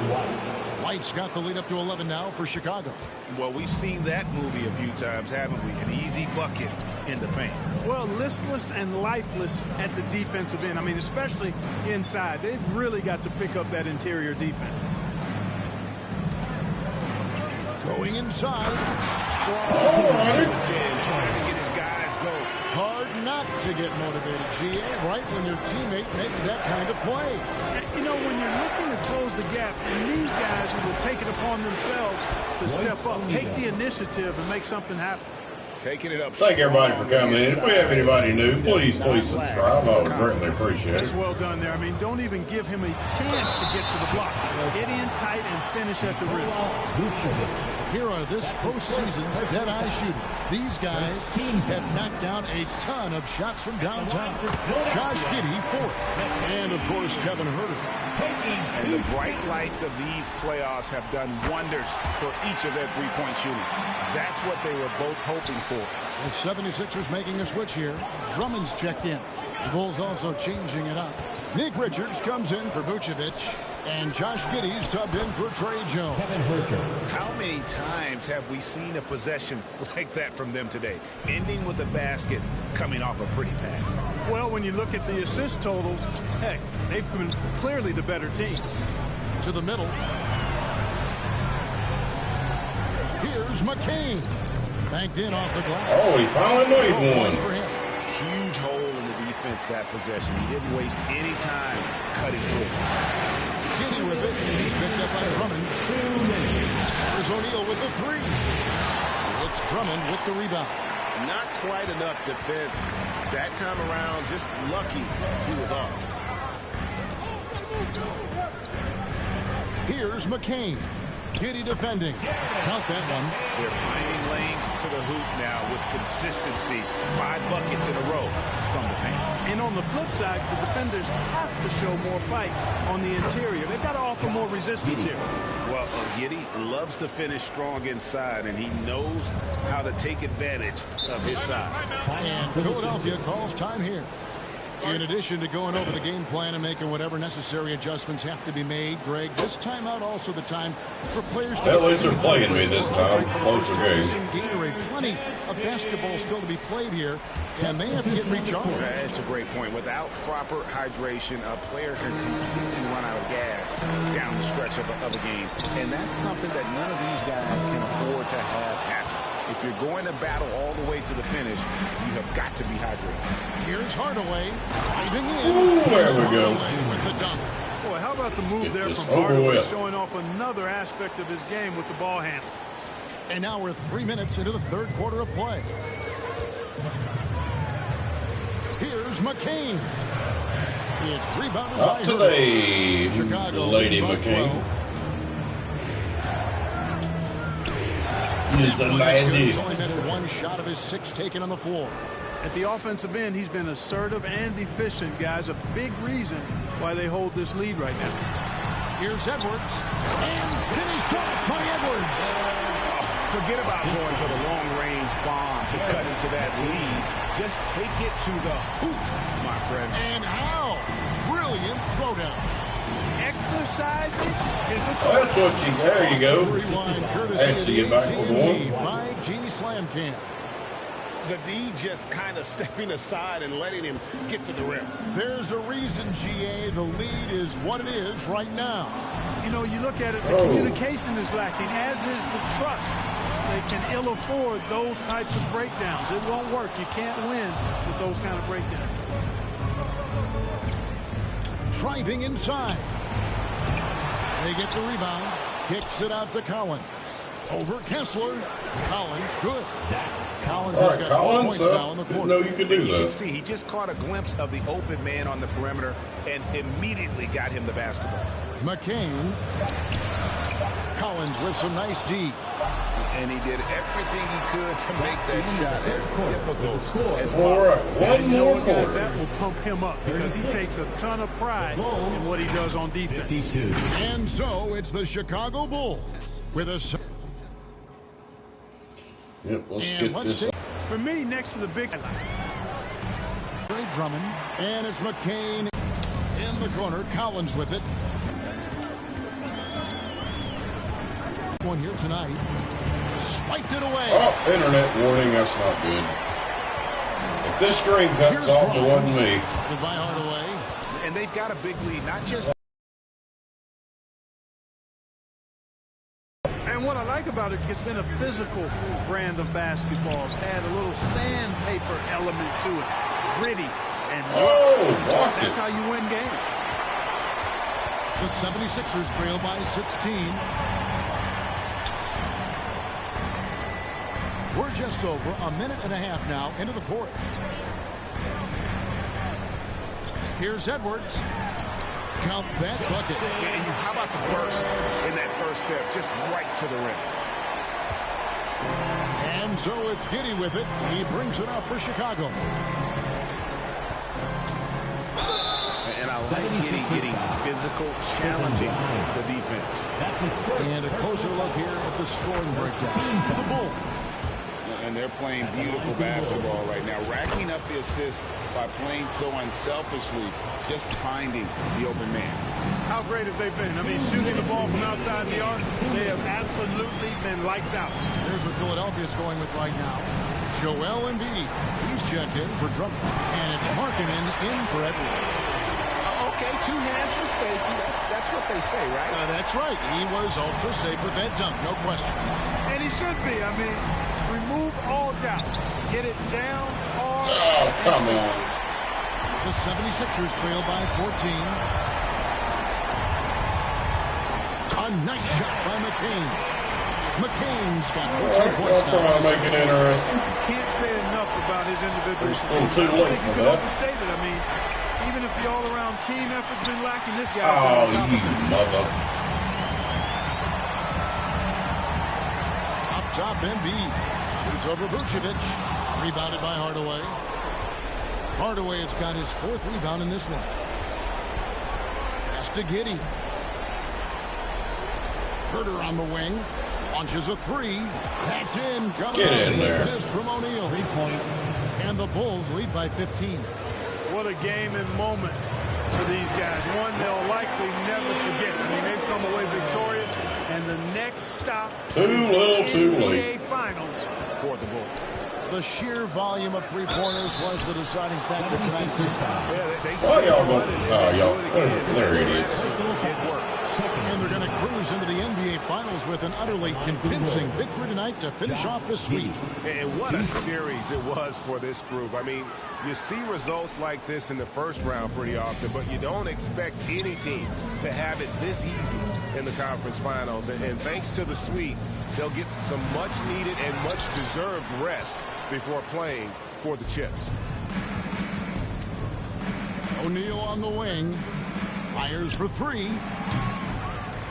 White's got the lead up to 11 now for Chicago. Well, we've seen that movie a few times, haven't we? An easy bucket in the paint. Well, listless and lifeless at the defensive end. I mean, especially inside. They've really got to pick up that interior defense. Going inside. Trying to get his guys going. Hard not to get motivated, GA, right when your teammate makes that kind of play. You know, when you're looking to close the gap, you need guys who will take it upon themselves to step up, take the initiative, and make something happen. Taking it up. Thank everybody for coming in. If we have anybody new, please subscribe. I would greatly appreciate it. That's well done there. I mean, don't even give him a chance to get to the block. Get in tight and finish at the rim. Here are this postseason's dead-eye shooters. These guys have knocked down a ton of shots from downtown. Josh Giddey, 4th. And, of course, Kevin Huerter. And the bright lights of these playoffs have done wonders for each of their three-point shooting. That's what they were both hoping for. The 76ers making a switch here. Drummond's checked in. The Bulls also changing it up. Nick Richards comes in for Vucevic. And Josh Giddey's subbed in for Trey Jones. How many times have we seen a possession like that from them today? Ending with a basket, coming off a pretty pass. Well, when you look at the assist totals, heck, they've been clearly the better team. To the middle. Here's McCain. Banked in off the glass. Oh, he finally made one. Huge hole in the defense that possession. He didn't waste any time cutting to it. Giddey with it. He's picked up by Drummond. There's O'Neal with the 3. It's Drummond with the rebound. Not quite enough defense that time around. Just lucky he was off. Here's McCain. Giddey defending. Count that one. They're finding lanes to the hoop now with consistency. 5 buckets in a row from the paint. And on the flip side, the defenders have to show more fight on the interior. They've got to offer more resistance here. Well, Giddey loves to finish strong inside, and he knows how to take advantage of his size. And Philadelphia calls time here. In addition to going over the game plan and making whatever necessary adjustments have to be made, Greg, this timeout also the time for players to... At least they're playing me this time. Closer game. Gatorade. Plenty of basketball still to be played here, and they have to get recharged. That's a great point. Without proper hydration, a player can completely run out of gas down the stretch of a game. And that's something that none of these guys can afford to have happen. If you're going to battle all the way to the finish, you have got to be hydrated. Here's Hardaway. Driving in. Ooh, there we go. With the dunk. Boy, how about the move there from Hardaway, showing off another aspect of his game with the ball handle. And now we're 3 minutes into the third quarter of play. Here's McCain. It's rebounded Up by today, Chicago, Lady McCain. He's only missed 1 shot of his 6 taken on the floor. At the offensive end, he's been assertive and efficient, guys. A big reason why they hold this lead right now. Here's Edwards. And finished off by Edwards. Forget about going for the long-range bomb to cut into that lead. Just take it to the hoop, my friend. And how? Brilliant throwdown. Exercising is a thought. That's what you, there you go. Rewind courtesy of the AT&T 5G Slam Cam. The D just kind of stepping aside and letting him get to the rim. There's a reason, GA, the lead is what it is right now. You know, you look at it, the communication is lacking, as is the trust. They can ill afford those types of breakdowns. It won't work. You can't win with those kind of breakdowns. driving inside. They get the rebound. Kicks it out to Collins. Over Kessler. Collins, good. Collins has got 4 points now in the quarter. No, you could do that. You can see he just caught a glimpse of the open man on the perimeter and immediately got him the basketball. McCain. Collins with some nice D. And he did everything he could to make that shot as difficult as All possible. right, one more quarter. That will pump him up because he takes a ton of pride in what he does on defense. And so it's the Chicago Bulls with a... Yep, let's get this. For me, next to the big highlights. Drummond, and it's McCain in the corner. Collins with it. One here tonight. Swiped it away. Oh, internet warning. That's not good. If this stream cuts off, it wasn't me. Goodbye, Hardaway. And they've got a big lead, not just... And what I like about it, it's been a physical brand of basketball. It's had a little sandpaper element to it. Gritty and rough. That's how you win games. The 76ers trail by 16. We're just over a minute and a half now into the fourth. Here's Edwards. Count that bucket. And how about the burst in that first step, just right to the rim. And so it's Giddey with it. He brings it up for Chicago. And I like Giddey getting physical, challenging the defense. And a closer look here at the scoring breakdown. The Bulls. And they're playing beautiful basketball right now, racking up the assists by playing so unselfishly, just finding the open man. How great have they been? I mean, shooting the ball from outside the arc, they have absolutely been lights out. There's what Philadelphia's going with right now. Joel Embiid. He's checked in for Drummond. And it's Markkanen in for Edwards. Okay, 2 hands for safety. That's what they say, right? That's right. He was ultra safe with that dunk, no question. And he should be. I mean, remove all doubt. Get it down hard. Oh, come on. The 76ers trail by 14. A nice shot by McCain. McCain's got 14 points now. Trying to make it interesting. Can't say enough about his individual. A little too late for that. Overstate it. I mean, even if the all-around team effort's been lacking, this guy's Oh, been on top you of it. mother. Up top, Embiid. Shoots over Vucevic. Rebounded by Hardaway. Hardaway has got his 4th rebound in this one. Pass to Giddey. Herter on the wing. Launches a 3. That's in. Get in there. Assist from O'Neal. 3 points. And the Bulls lead by 15. What a game and moment for these guys. One they'll likely never forget. I mean, they've come away victorious, and the next stop Too little, too NBA late. Finals for the Bulls. The sheer volume of three-pointers was the deciding factor tonight. Oh, y'all go. Oh, y'all. They're idiots. And they're going to cruise into the NBA Finals with an utterly convincing victory tonight to finish off the sweep. And what a series it was for this group. I mean, you see results like this in the first round pretty often, but you don't expect any team to have it this easy in the conference finals. And thanks to the sweep, they'll get some much-needed and much-deserved rest before playing for the chips. O'Neal on the wing. Fires for 3.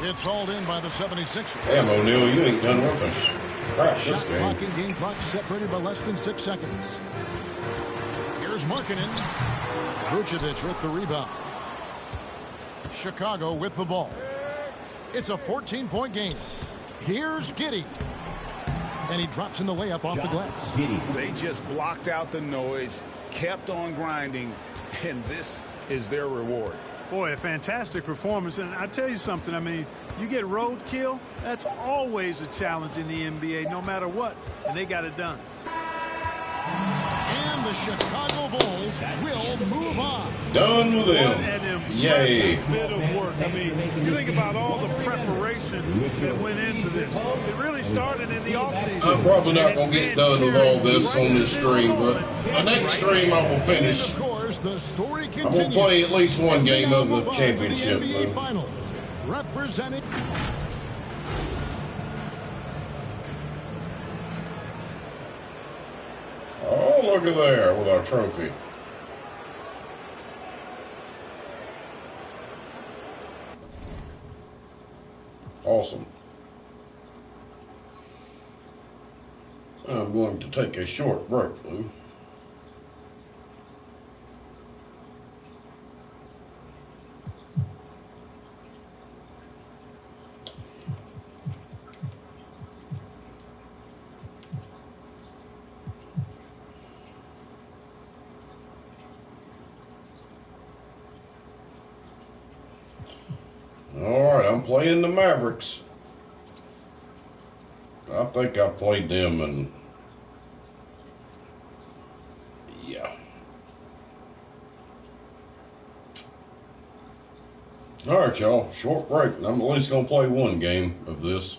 It's hauled in by the 76ers. Damn, O'Neal, you ain't done with us. Crap, this Shot game. clock and game clock separated by less than 6 seconds. Here's Markkanen. Vucevic with the rebound. Chicago with the ball. It's a 14-point game. Here's Giddey. And he drops in the layup off the glass. They just blocked out the noise, kept on grinding, and this is their reward. Boy, a fantastic performance. And I tell you something, I mean, you get roadkill, that's always a challenge in the NBA, no matter what. And they got it done. And the Chicago Bulls will move on. Done with What them. an Yay. impressive bit of work. I mean, you think about all the preparation that went into this. It really started in the offseason. I'm probably not going to get done with all this on this stream, but the next stream I will finish As the story I'm continues, going to play at least one game now of the move on to championship. the NBA Though. Finals. Representing. Oh, look at there with our trophy. Awesome. I'm going to take a short break, Lou. All right, I'm playing the Mavericks. I think I played them, and yeah. All right, y'all, short break. I'm at least gonna play one game of this,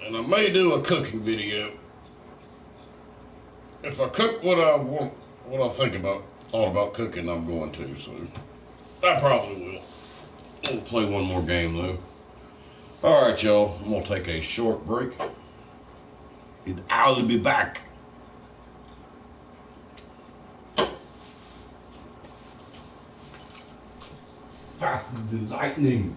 and I may do a cooking video. If I cook what I want, what I thought about cooking, I'm going to. So I probably will. We'll play one more game though. All right, y'all. I'm gonna take a short break, and I'll be back. Faster than lightning.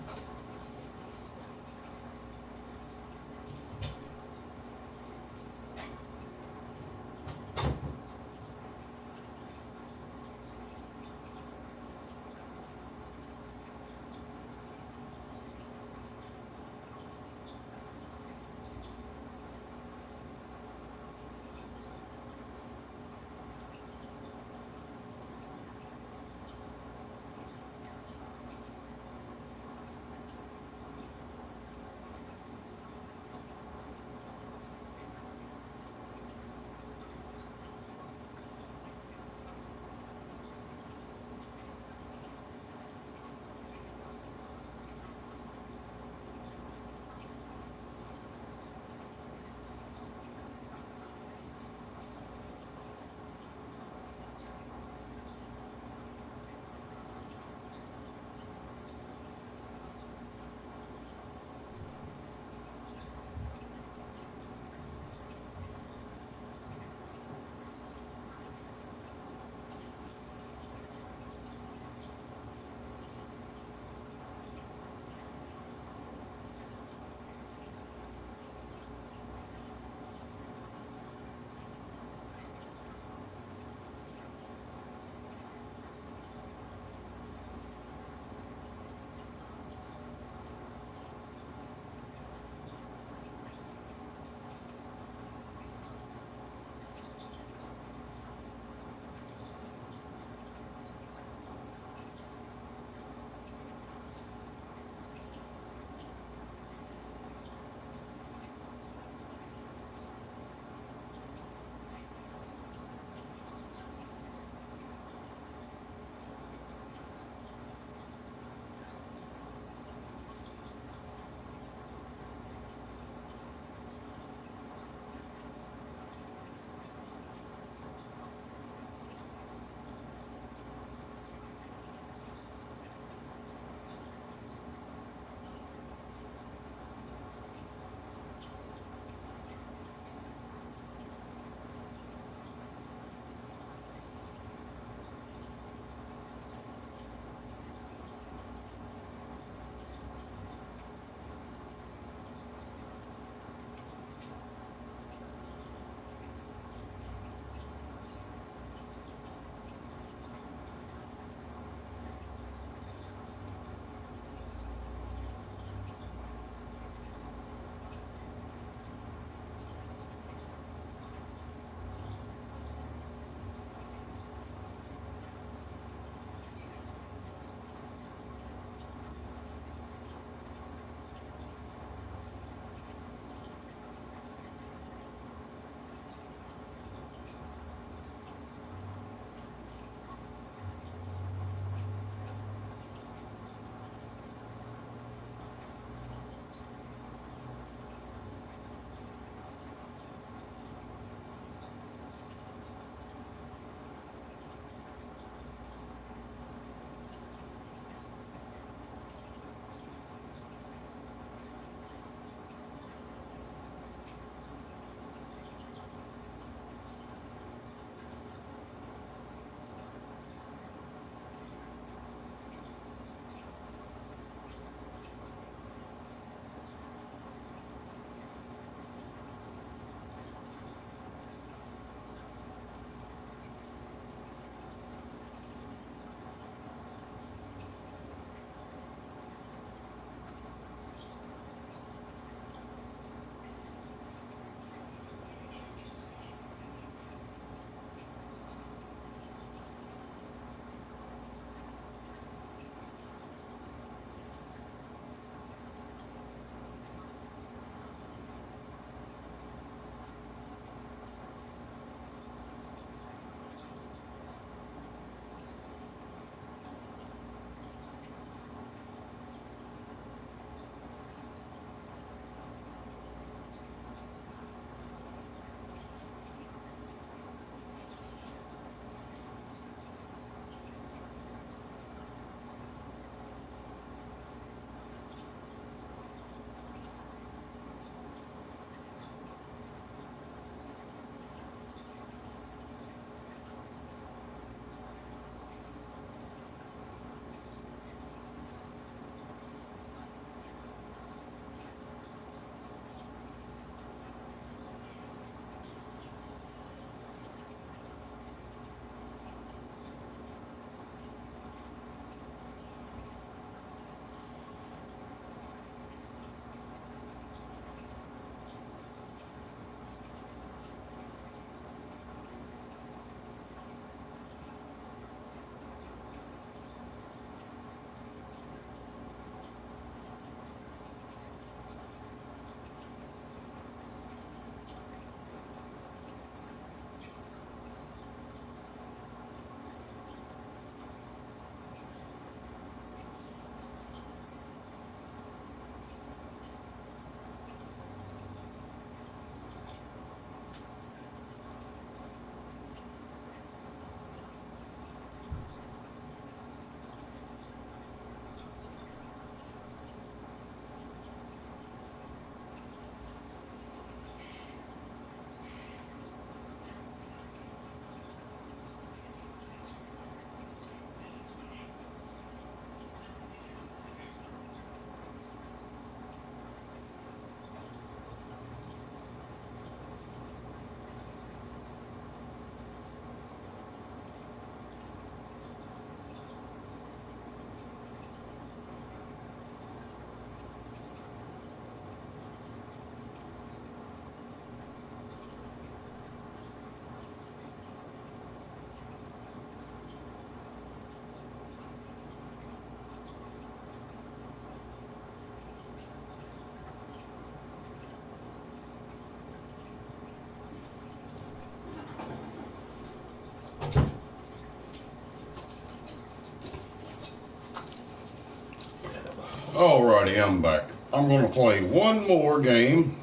Alrighty, I'm back. I'm going to play one more game.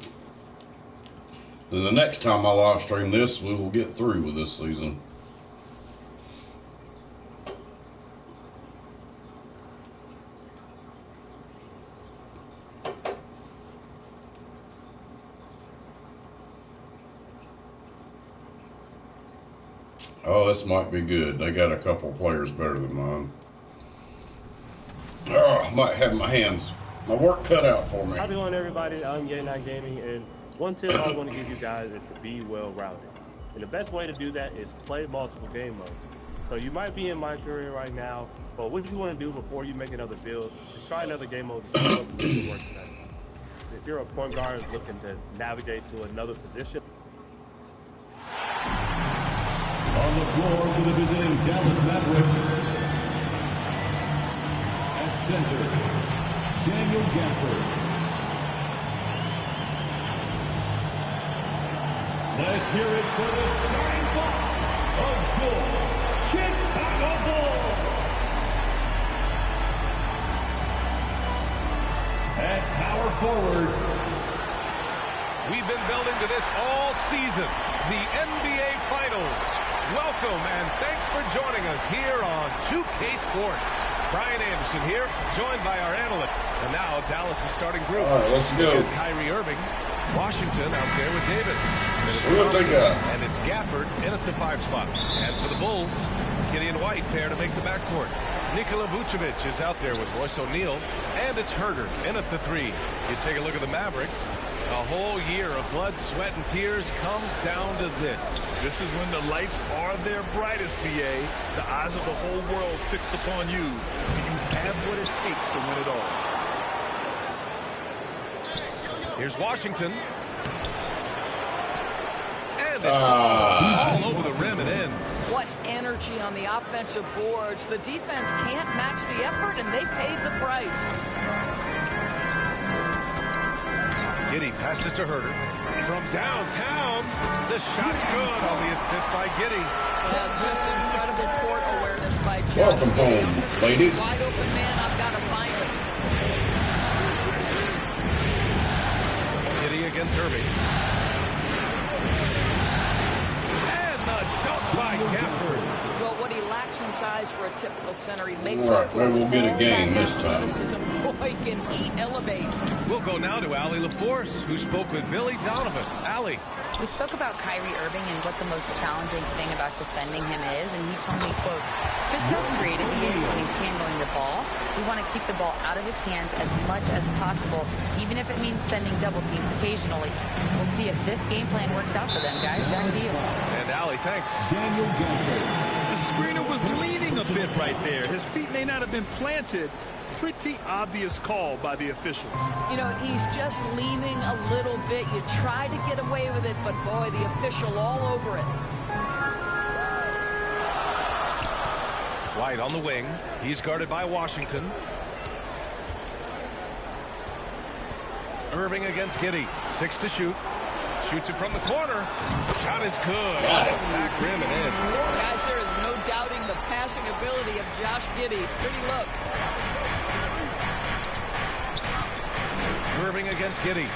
Then the next time I live stream this, we will get through with this season. Oh, this might be good. They got a couple of players better than mine. Oh, I might have my work cut out for me. How's it going, everybody? I'm Yay9 Gaming, and one tip I want to give you guys is to be well-rounded. And the best way to do that is play multiple game modes. So you might be in my career right now, but what you want to do before you make another build is try another game mode to see what position works best. If you're a point guard looking to navigate to another position, on the floor for the visiting Dallas Mavericks. At center, Daniel Gafford. Let's hear it for the starting five of your Chicago Bulls. At power forward, we've been building to this all season, the NBA Finals. Welcome and thanks for joining us here on 2K Sports. Brian Anderson here, joined by our analyst. And now Dallas' starting group. All right, let's go. Kyrie Irving, Washington out there with Davis. What they got? And it's Gafford in at the 5 spot. And for the Bulls, Kitty and White pair to make the backcourt. Nikola Vucevic is out there with Royce O'Neal. And it's Herder in at the 3. You take a look at the Mavericks. A whole year of blood, sweat, and tears comes down to this. This is when the lights are their brightest, BA. The eyes of the whole world fixed upon you. Do you have what it takes to win it all? Here's Washington. And it falls all over the rim and in. What energy on the offensive boards. The defense can't match the effort, and they paid the price. Giddy passes to Herder. From downtown, the shot's good on the assist by Giddy. Just incredible court awareness by Josh. Welcome home, ladies. Wide open man, I've got to find him. Giddy against Irving. And the dunk by Gafford. Well, what he lacks in size for a typical center, he makes All up right, for we'll get a game this time. Boy, can he elevate. We'll go now to Allie LaForce, who spoke with Billy Donovan. Allie. We spoke about Kyrie Irving and what the most challenging thing about defending him is, and he told me, quote, just how creative he is when he's handling the ball. We want to keep the ball out of his hands as much as possible, even if it means sending double teams occasionally. We'll see if this game plan works out for them, guys. Back to you. And Allie, thanks. Daniel Gafford. The screener was leaning a bit right there. His feet may not have been planted. Pretty obvious call by the officials. You know, he's just leaning a little bit. You try to get away with it, but boy, the official all over it. White on the wing. He's guarded by Washington. Irving against Giddy. 6 to shoot. Shoots it from the corner. Shot is good. Back rim and in. Guys, there is no doubting the passing ability of Josh Giddy. Pretty look. Irving against Giddy.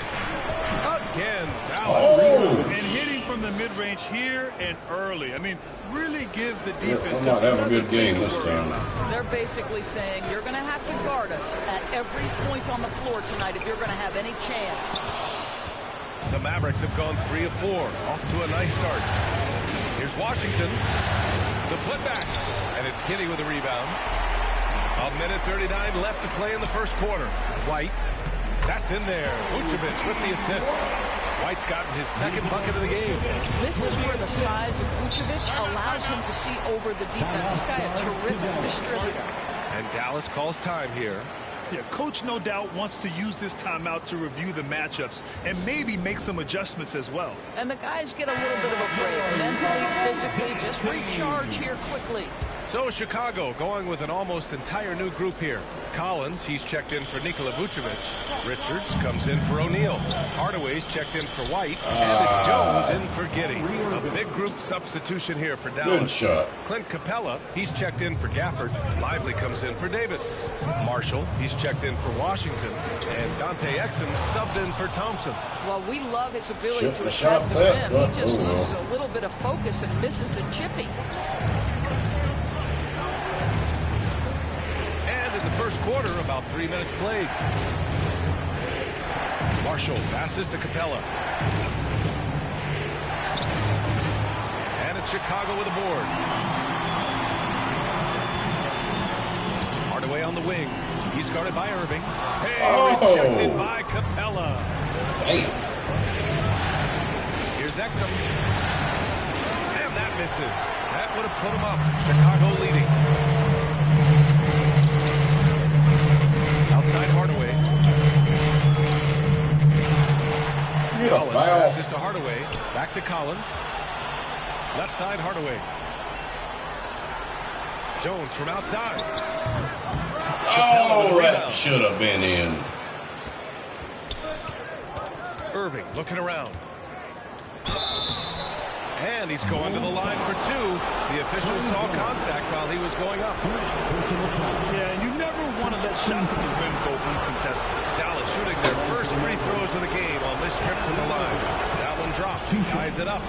Again, Dallas. And hitting from the mid-range here and early. I mean, really give the defense. I might have a good game this time. They're basically saying you're going to have to guard us at every point on the floor tonight if you're going to have any chance. The Mavericks have gone 3 of 4. Off to a nice start. Here's Washington. The putback. And it's Giddy with a rebound. 1:39 left to play in the first quarter. White. That's in there. Vucevic with the assist. White's gotten his second bucket of the game. This is where the size of Vucevic allows him to see over the defense. This guy a terrific distributor. And Dallas calls time here. Yeah, coach no doubt wants to use this timeout to review the matchups and maybe make some adjustments as well. And the guys get a little bit of a break. Mentally, physically, just recharge here quickly. So Chicago going with an almost entire new group here. Collins, he's checked in for Nikola Vucevic. Richards comes in for O'Neal. Hardaway's checked in for White. And it's Jones in for Giddey. A big group substitution here for Dallas. Good shot. Clint Capella, he's checked in for Gafford. Lively comes in for Davis. Marshall, he's checked in for Washington. And Dante Exum subbed in for Thompson. Well, we love his ability to shot attack the that, rim. but He just loses a little bit of focus and misses the chippy. And in the first quarter, about 3 minutes played. Marshall passes to Capella. And it's Chicago with a board. Hardaway on the wing. He's guarded by Irving. Hey, rejected by Capella. Damn. Here's Exum. And that misses. That would have put him up. Chicago leading. Outside Hardaway. Collins passes to Hardaway. Back to Collins. Left side Hardaway. Jones from outside. Oh, that should have been in. Irving looking around. And he's going to the line for two. The official saw contact while he was going up. Yeah, and you never want to let shots at the rim go uncontested. Dallas shooting their first free throws of the game on this trip to the line. That one dropped. Ties it up.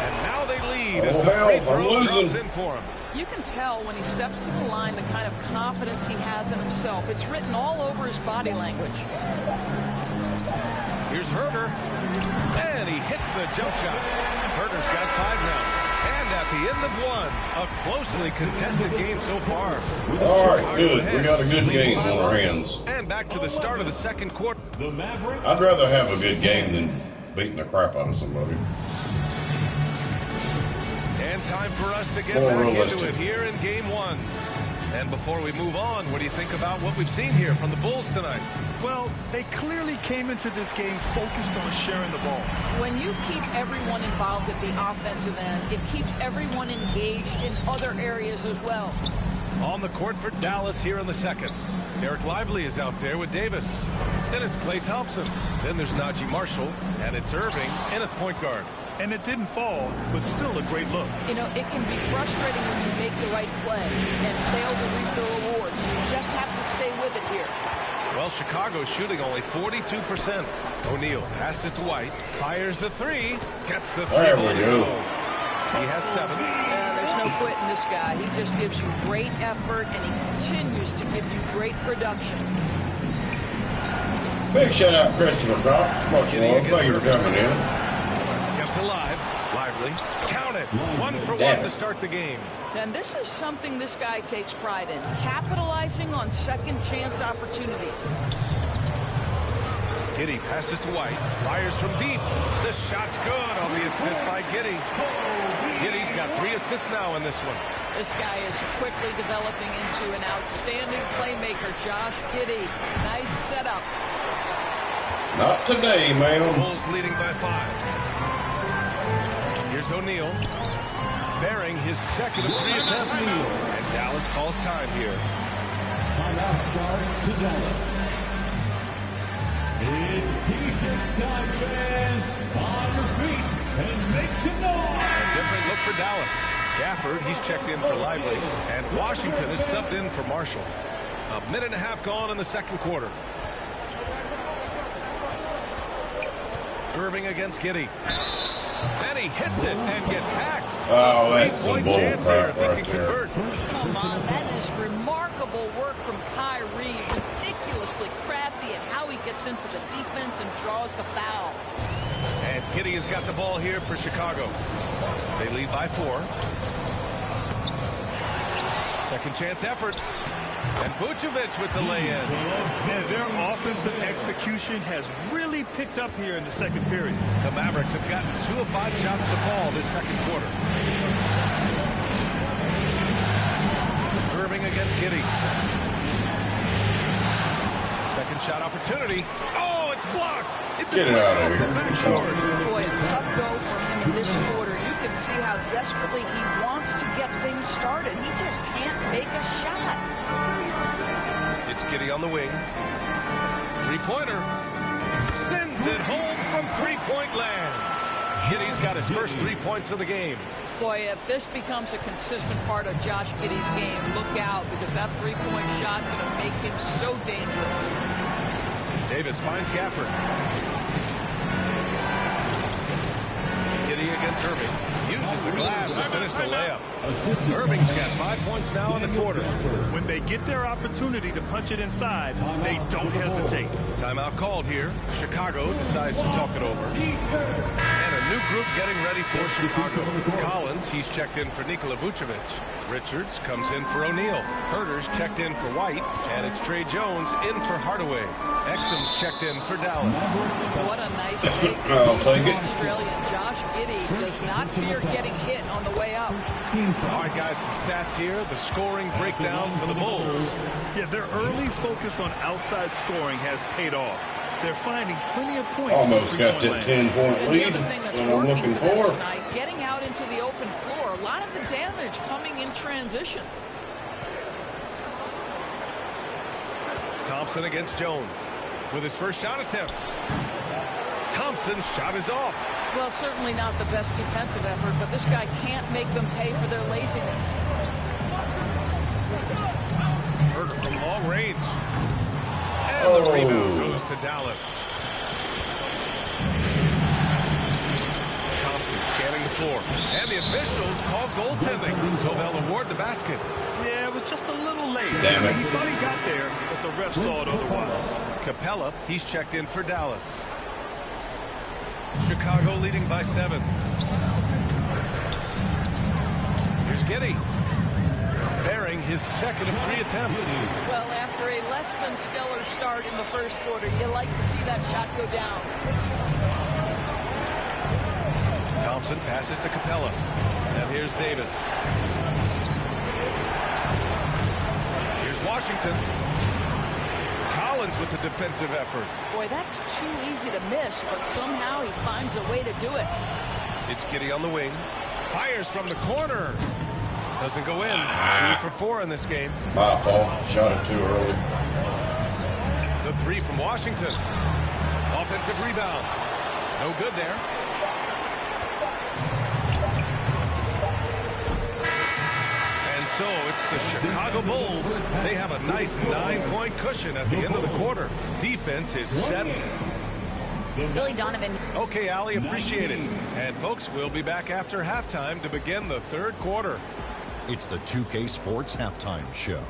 And now they lead as the free throw drops in for him. You can tell when he steps to the line the kind of confidence he has in himself. It's written all over his body language. Here's Herter. And he hits the jump shot. Herter's got 5 now. And at the end of one, a closely contested game so far. All right, good. We got a good game on our hands. And back to the start of the second quarter. I'd rather have a good game than beating the crap out of somebody. And time for us to get More back realistic. into it here in game one. And before we move on, what do you think about what we've seen here from the Bulls tonight? Well, they clearly came into this game focused on sharing the ball. When you keep everyone involved at the offensive end, it keeps everyone engaged in other areas as well. On the court for Dallas here in the second. Eric Lively is out there with Davis. Then it's Klay Thompson. Then there's Najee Marshall. And it's Irving in at point guard. And it didn't fall, but still a great look. You know, it can be frustrating when you make the right play and fail to reap the rewards. You just have to stay with it here. Well, Chicago's shooting only 42%. O'Neal passes to White. Fires the three. Gets the three. There we go. He has 7. Yeah, there's no quitting this guy. He just gives you great effort, and he continues to give you great production. Big shout out, Christopher Cox. Much love. Thank you for coming in. Kept alive. Lively. Count it. 1 for 1 to start the game. And this is something this guy takes pride in, capitalizing on second chance opportunities. Giddey passes to White. Fires from deep. The shot's good on the assist by Giddey. Giddey's got 3 assists now in this one. This guy is quickly developing into an outstanding playmaker, Josh Giddey. Nice setup. Not today, ma'am. Bulls leading by 5. Here's O'Neal. Bearing his second of 3 attempts. And Dallas calls time here. Timeout charge to Dallas. It's decent time, fans. On your feet and make some noise. A different look for Dallas. Gafford, he's checked in for Lively. And Washington is subbed in for Marshall. A minute and a half gone in the second quarter. Irving against Giddey. And he hits it and gets hacked. Oh, that's a Three-point bull chance here crap if he right can there. convert. Come on, that is remarkable work from Kyrie. Ridiculously crafty at how he gets into the defense and draws the foul. And Giddey has got the ball here for Chicago. They lead by 4. Second chance effort. And Vucevic with the lay-in. Yeah, their offensive execution has really picked up here in the second period. The Mavericks have gotten 2 of 5 shots to fall this second quarter. Irving against Giddey. Second shot opportunity. Oh, it's blocked. Get it out of here. Boy, a tough go for him in this quarter. You can see how desperately he wants to get things started. He just can't make a shot. It's Giddey on the wing. Three-pointer. Sends it home from three-point land. Giddey's got his first 3 points of the game. Boy, if this becomes a consistent part of Josh Giddey's game, look out, because that three-point shot is going to make him so dangerous. Davis finds Gafford. Giddey against Irving. Uses the glass to finish the layup. Irving's got 5 points now in the quarter. When they get their opportunity to punch it inside, they don't hesitate. Timeout called here. Chicago decides to talk it over. And a new group getting ready for Chicago. Collins, he's checked in for Nikola Vucevic. Richards comes in for O'Neal. Herter's checked in for White. And it's Trey Jones in for Hardaway. Exum's checked in for Dallas. What a nice take I'll take it. Australian. Josh Giddey does not fear getting hit on the way up. All right, guys, some stats here. The scoring breakdown for the Bulls. Yeah, their early focus on outside scoring has paid off. They're finding plenty of points. Almost got that 10-point lead. The other thing that's What I'm working looking for them for. tonight, getting out into the open floor. A lot of the damage coming in transition. Thompson against Jones with his first shot attempt. Thompson's shot is off. Well, certainly not the best defensive effort, but this guy can't make them pay for their laziness. Herter from long range. And the rebound goes to Dallas. Thompson scanning the floor. And the officials call goaltending, so they'll award the basket. Yeah, it was just a little late. Damn it. He thought he got there, but the ref saw it otherwise. Capella, he's checked in for Dallas. Chicago leading by 7. Here's Giddey. Bearing his second of 3 attempts. Well, after a less than stellar start in the first quarter, you like to see that shot go down. Thompson passes to Capella. And here's Davis. Here's Washington. Collins with the defensive effort. Boy, that's too easy to miss, but somehow he finds a way to do it. It's Giddey on the wing. Fires from the corner. Doesn't go in. 2 for 4 in this game. My fault. Shot it too early. The 3 from Washington. Offensive rebound. No good there. And so it's the Chicago Bulls. They have a nice 9-point cushion at the end of the quarter. Defense is set. Billy Donovan. Okay, Allie, appreciate it. And folks, we'll be back after halftime to begin the third quarter. It's the 2K Sports Halftime Show.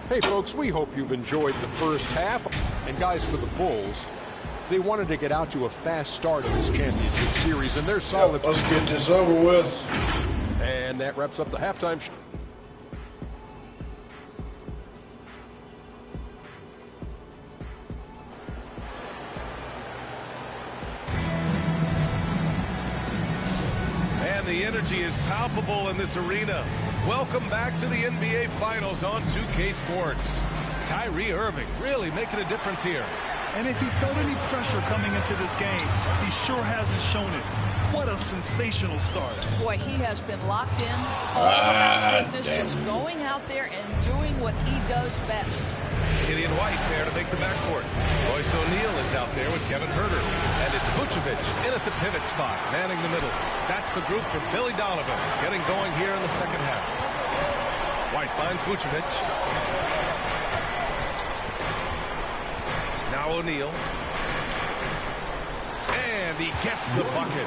Hey, folks, we hope you've enjoyed the first half. And, guys, for the Bulls, they wanted to get out to a fast start of this championship series, and they're solid. Let's get this over with. And that wraps up the halftime show. And the energy is palpable in this arena. Welcome back to the NBA Finals on 2K Sports. Kyrie Irving really making a difference here. And if he felt any pressure coming into this game, he sure hasn't shown it. What a sensational start. Boy, he has been locked in, all about business, just going out there and doing what he does best. Giddey and White pair to make the backcourt. Royce O'Neal is out there with Kevin Herter. And it's Vucevic in at the pivot spot, manning the middle. That's the group for Billy Donovan, getting going here in the second half. White finds Vucevic. Now O'Neal. And he gets the bucket.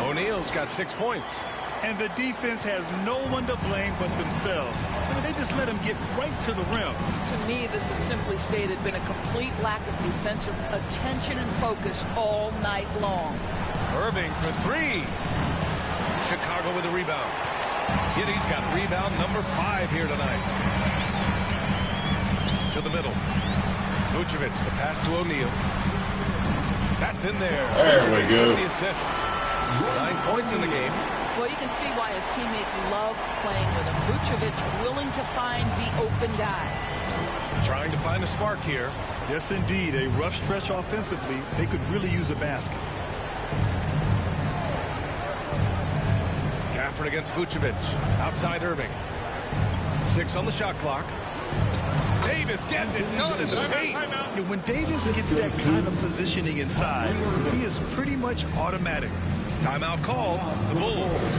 O'Neal's got 6 points. And the defense has no one to blame but themselves. I mean, they just let him get right to the rim. To me, this has simply stated been a complete lack of defensive attention and focus all night long. Irving for 3. Chicago with a rebound. Giddey's got rebound number 5 here tonight. To the middle. Vucevic, the pass to O'Neal. That's in there. There we go. The assist. 9 points in the game. Well, you can see why his teammates love playing with him. Vucevic willing to find the open guy. Trying to find a spark here. Yes, indeed. A rough stretch offensively. They could really use a basket. effort against Vucevic. Outside Irving. 6 on the shot clock. Davis getting it done in the paint. And when Davis gets that kind of positioning inside, he is pretty much automatic. Timeout call. The Bulls.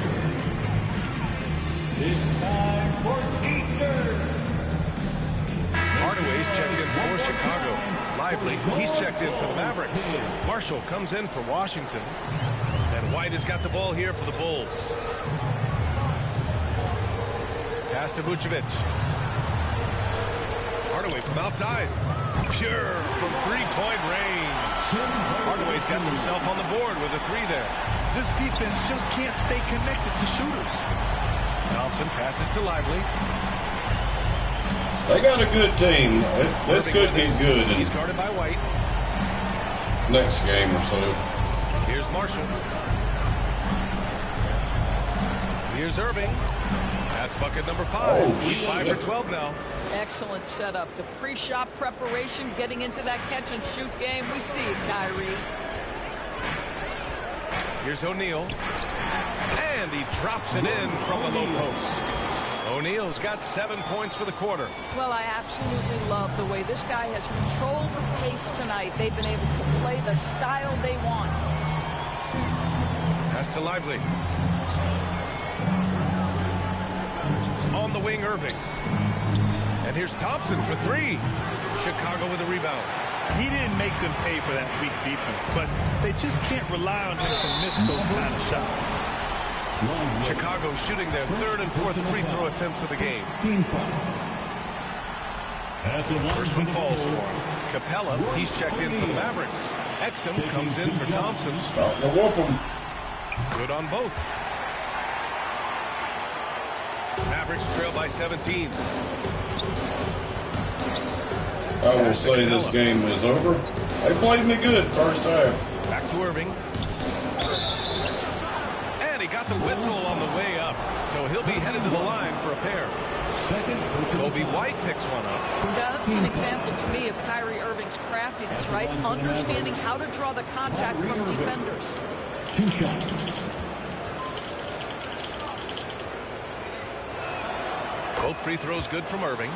It's time for Eastern. Hardaway's checked in for Chicago. Lively, he's checked in for the Mavericks. Marshall comes in for Washington. And White has got the ball here for the Bulls. Pass to Vucevic. Hardaway from outside. Pure from three-point range. Hardaway's got himself on the board with a 3 there. This defense just can't stay connected to shooters. Thompson passes to Lively. They got a good team. This could get good. He's guarded by White. Next game or so. Here's Marshall. Here's Irving. That's bucket number 5. Oh, he's 5 for 12 now. Excellent setup. The pre-shot preparation, getting into that catch-and-shoot game. We see it, Kyrie. Here's O'Neal. And he drops it in from the low post. O'Neal's got 7 points for the quarter. Well, I absolutely love the way this guy has controlled the pace tonight. They've been able to play the style they want. Pass to Lively. On the wing, Irving. And here's Thompson for 3. Chicago with a rebound. He didn't make them pay for that weak defense, but they just can't rely on him to miss those kind of shots. Chicago shooting their 3rd and 4th free throw attempts of the game. First one falls for him. Capella, he's checked in for the Mavericks. Exum comes in for Thompson. Good on both. Mavericks trail by 17. I will say this game is over. They played me good first half. Back to Irving. And he got the whistle on the way up. So he'll be headed to the line for a pair. Kobe White picks one up. That's an example to me of Kyrie Irving's craftiness, right? Understanding how to draw the contact from defenders. 2 shots. Both free throws good from Irving.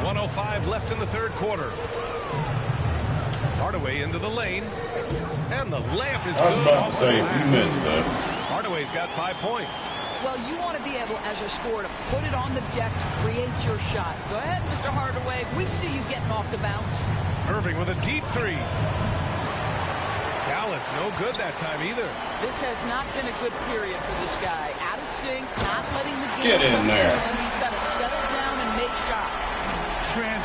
1:05 left in the 3rd quarter. Hardaway into the lane. And the layup is good. I was about to say, if you missed that. Hardaway's got 5 points. Well, you want to be able, as a scorer, to put it on the deck to create your shot. Go ahead, Mr. Hardaway. We see you getting off the bounce. Irving with a deep 3. Dallas, no good that time either. This has not been a good period for this guy. Out of sync, not letting the game get in there. He's got to settle down and make shots.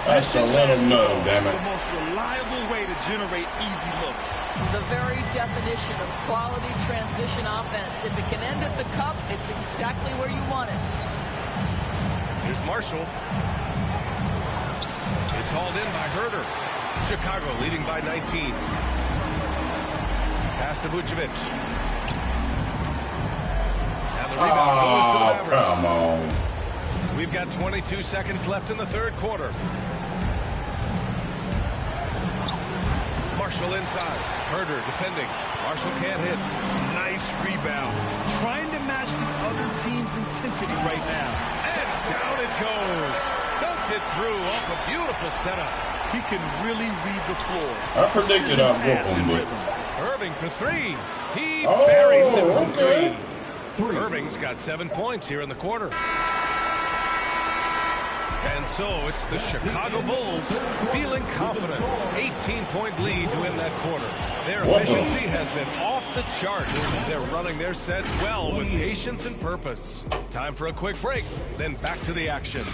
That's to let him know, damn it. The most reliable way to generate easy looks. The very definition of quality transition offense. If it can end at the cup, it's exactly where you want it. Here's Marshall. It's hauled in by Herter. Chicago leading by 19. Pass to Vucevic. And the rebound goes to the Mavericks. Come on. We've got 22 seconds left in the 3rd quarter. Marshall inside. Herter defending. Marshall can't hit. Nice rebound. Trying to match the other team's intensity right now. And down it goes. Dunked it through off a beautiful setup. He can really read the floor. I predicted I'd whoop him. Irving for 3. He buries it from 3. Irving's got 7 points here in the quarter. And so it's the Chicago Bulls feeling confident. 18-point lead to win that quarter. Their efficiency has been off the charts. They're running their sets well with patience and purpose. Time for a quick break, then back to the action.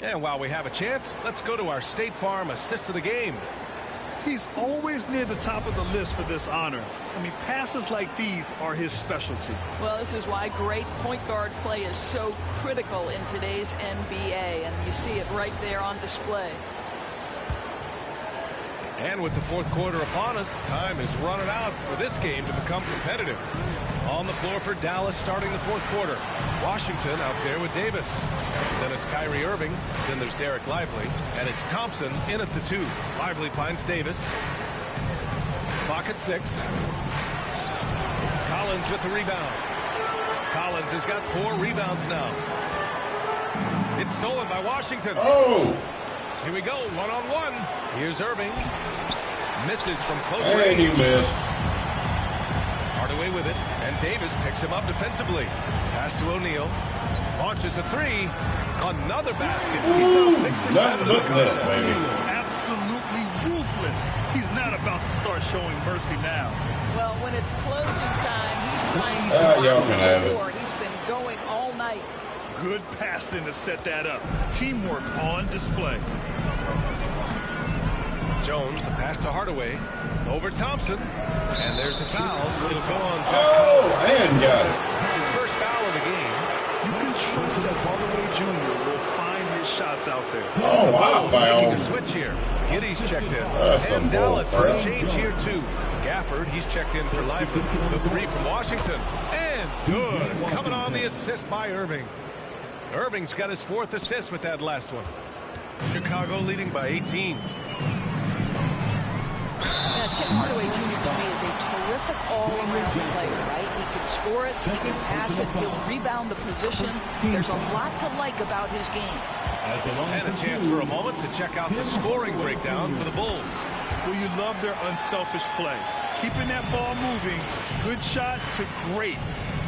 And while we have a chance, let's go to our State Farm assist of the game. He's always near the top of the list for this honor. I mean, passes like these are his specialty. Well, this is why great point guard play is so critical in today's NBA, and you see it right there on display. And with the 4th quarter upon us, time is running out for this game to become competitive. On the floor for Dallas starting the 4th quarter. Washington out there with Davis. Then it's Kyrie Irving. Then there's Derek Lively. And it's Thompson in at the 2. Lively finds Davis. Clock at 6. Collins with the rebound. Collins has got 4 rebounds now. It's stolen by Washington. Oh! Here we go, one-on-one. Here's Irving. Misses from close And range. you missed. Hardaway with it, and Davis picks him up defensively. Pass to O'Neal. Launches a 3. Another basket. He's now 6 for 7 in the contest. Absolutely ruthless. He's not about to start showing mercy now. Well, when it's closing time, he's trying to y'all can have it. score. He's been going all night. Good passing to set that up. Teamwork on display. Jones, the pass to Hardaway. Over Thompson. And there's the foul. It'll go on Zach Oh, Collins. and got it. It's his first foul of the game. You can trust that Hardaway Jr. will find his shots out there. Oh, wow, Making a foul. switch here. Giddy's checked in. That's some And Dallas bull for a crap. change here, too. Gafford, he's checked in for Lively. The 3 from Washington. And good. Coming on the assist by Irving. Irving's got his 4th assist with that last one. Chicago leading by 18. Tim Hardaway Jr. to me is a terrific all-around player, right? He can score it, he can pass it, he'll rebound the position. There's a lot to like about his game. And a chance for a moment to check out the scoring breakdown for the Bulls. Well, you love their unselfish play. Keeping that ball moving, good shot to great.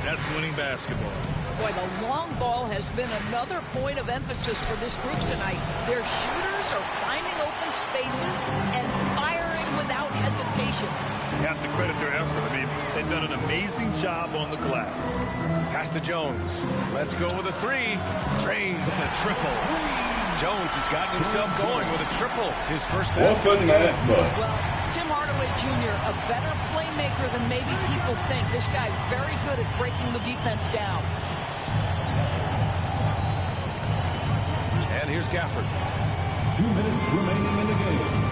That's winning basketball. Boy, the long ball has been another point of emphasis for this group tonight. Their shooters are finding open spaces and firing without hesitation. You have to credit their effort. I mean, they've done an amazing job on the glass. Pass to Jones. Let's go with a 3. Drains the triple. Jones has gotten himself going with a triple. His first basket. Whooping that butt. Well, Tim Hardaway Jr., a better playmaker than maybe people think. This guy very good at breaking the defense down. And here's Gafford. 2 minutes remaining in the game.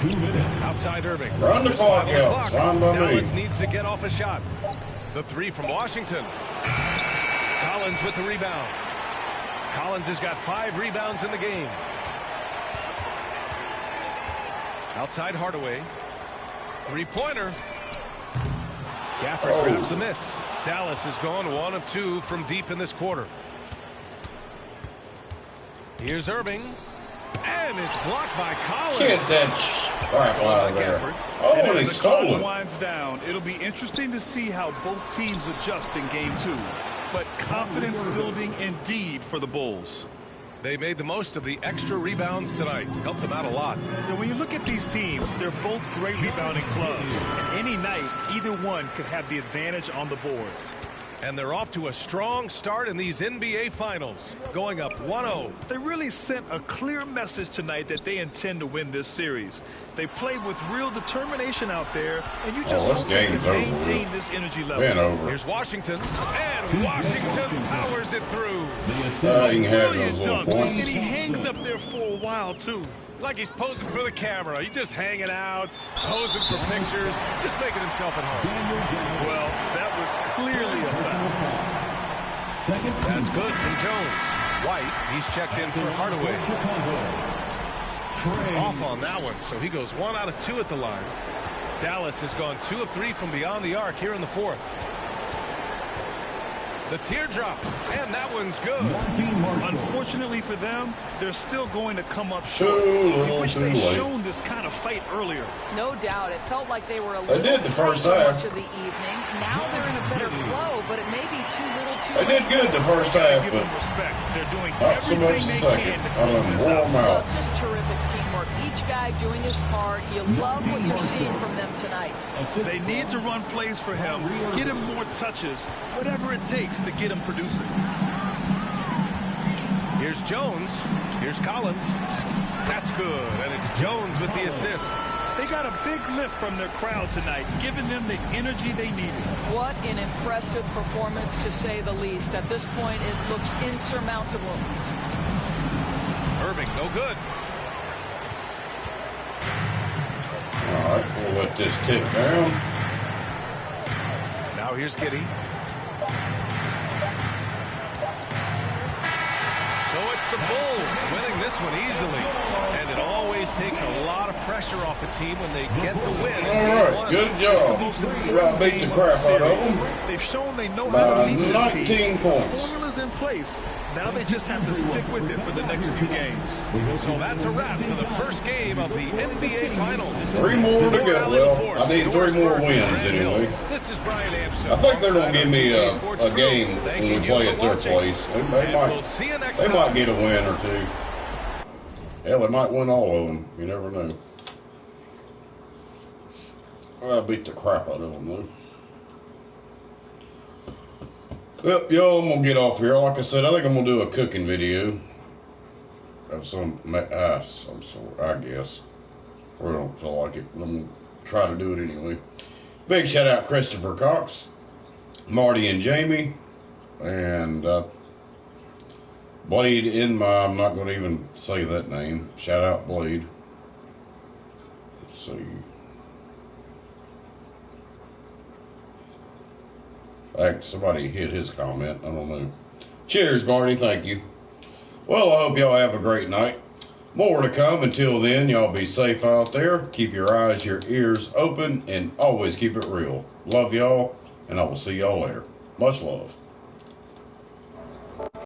2 minutes. Outside Irving. Run the Just clock 5 on the out. clock. Fine by me. Dallas needs to get off a shot. The 3 from Washington. Collins with the rebound. Collins has got 5 rebounds in the game. Outside Hardaway. 3-pointer. Gafford grabs the miss. Dallas has gone 1 of 2 from deep in this quarter. Here's Irving. And it's blocked by Collins. Get that crap out of there. Oh, And and as he the stole clock it. winds down, it'll be interesting to see how both teams adjust in game 2. But confidence building indeed for the Bulls. They made the most of the extra rebounds tonight. Helped them out a lot. Now, when you look at these teams, they're both great rebounding clubs. And any night, either one could have the advantage on the boards. And they're off to a strong start in these NBA Finals, going up 1-0. They really sent a clear message tonight that they intend to win this series. They played with real determination out there, and you just hope they can maintain this energy level. Here's Washington, and Washington powers it through. You can have those little And points. he hangs up there for a while, too. Like he's posing for the camera. He's just hanging out, posing for pictures, just making himself at home. Well, that was clearly a foul. That's good from Jones. White, he's checked in for Hardaway. Off on that one, so he goes 1 out of 2 at the line. Dallas has gone 2 of 3 from beyond the arc here in the 4th. The teardrop, and that one's good. Unfortunately for them, they're still going to come up short. I wish they'd shown this kind of fight earlier. No doubt. It felt like they were a They little did the first tight half. much of the evening. Now they're in a better flow, but it may be too little too They did late. good the first half, Give but them respect. They're doing not so much everything the they second. can to I close done this wore out. them Well, out. just terrific teamwork. Each guy doing his part. You love what you're seeing from them tonight. They need to run plays for him, get him more touches, whatever it takes to get him producing. Here's Jones. Here's Collins. That's good, and it's Jones with the assist. They got a big lift from their crowd tonight, giving them the energy they needed. What an impressive performance, to say the least. At this point, it looks insurmountable. Irving, no good. All right, we'll let this tick down. Now here's Giddy. So it's It's the Bulls winning this one easily. And it always takes a lot of pressure off a team when they get the win. All right, good job. You beat the crap out of them. They've shown they know how to beat this 19 team. points. The formula's in place. Now they just have to stick with it for the next few games. So that's a wrap for the first game of the NBA Finals. 3 more to go. Well, I need 3 more wins anyway. This is Brian Amson. I think they're going to give me a game when we play at their place. They might get a win or 2. Hell, they might win all of them. You never know. I beat the crap out of them, though. Yep, yo, I'm going to get off here. Like I said, I think I'm going to do a cooking video of some sort, I guess. Or I don't feel like it. I'm going to try to do it anyway. Big shout out Christopher Cox, Marty and Jamie, and Blade I'm not going to even say that name. Shout out Blade. Let's see. Somebody hit his comment. I don't know. Cheers, Marty. Thank you. Well, I hope y'all have a great night. More to come. Until then, y'all be safe out there. Keep your eyes, your ears open, and always keep it real. Love y'all, and I will see y'all later. Much love.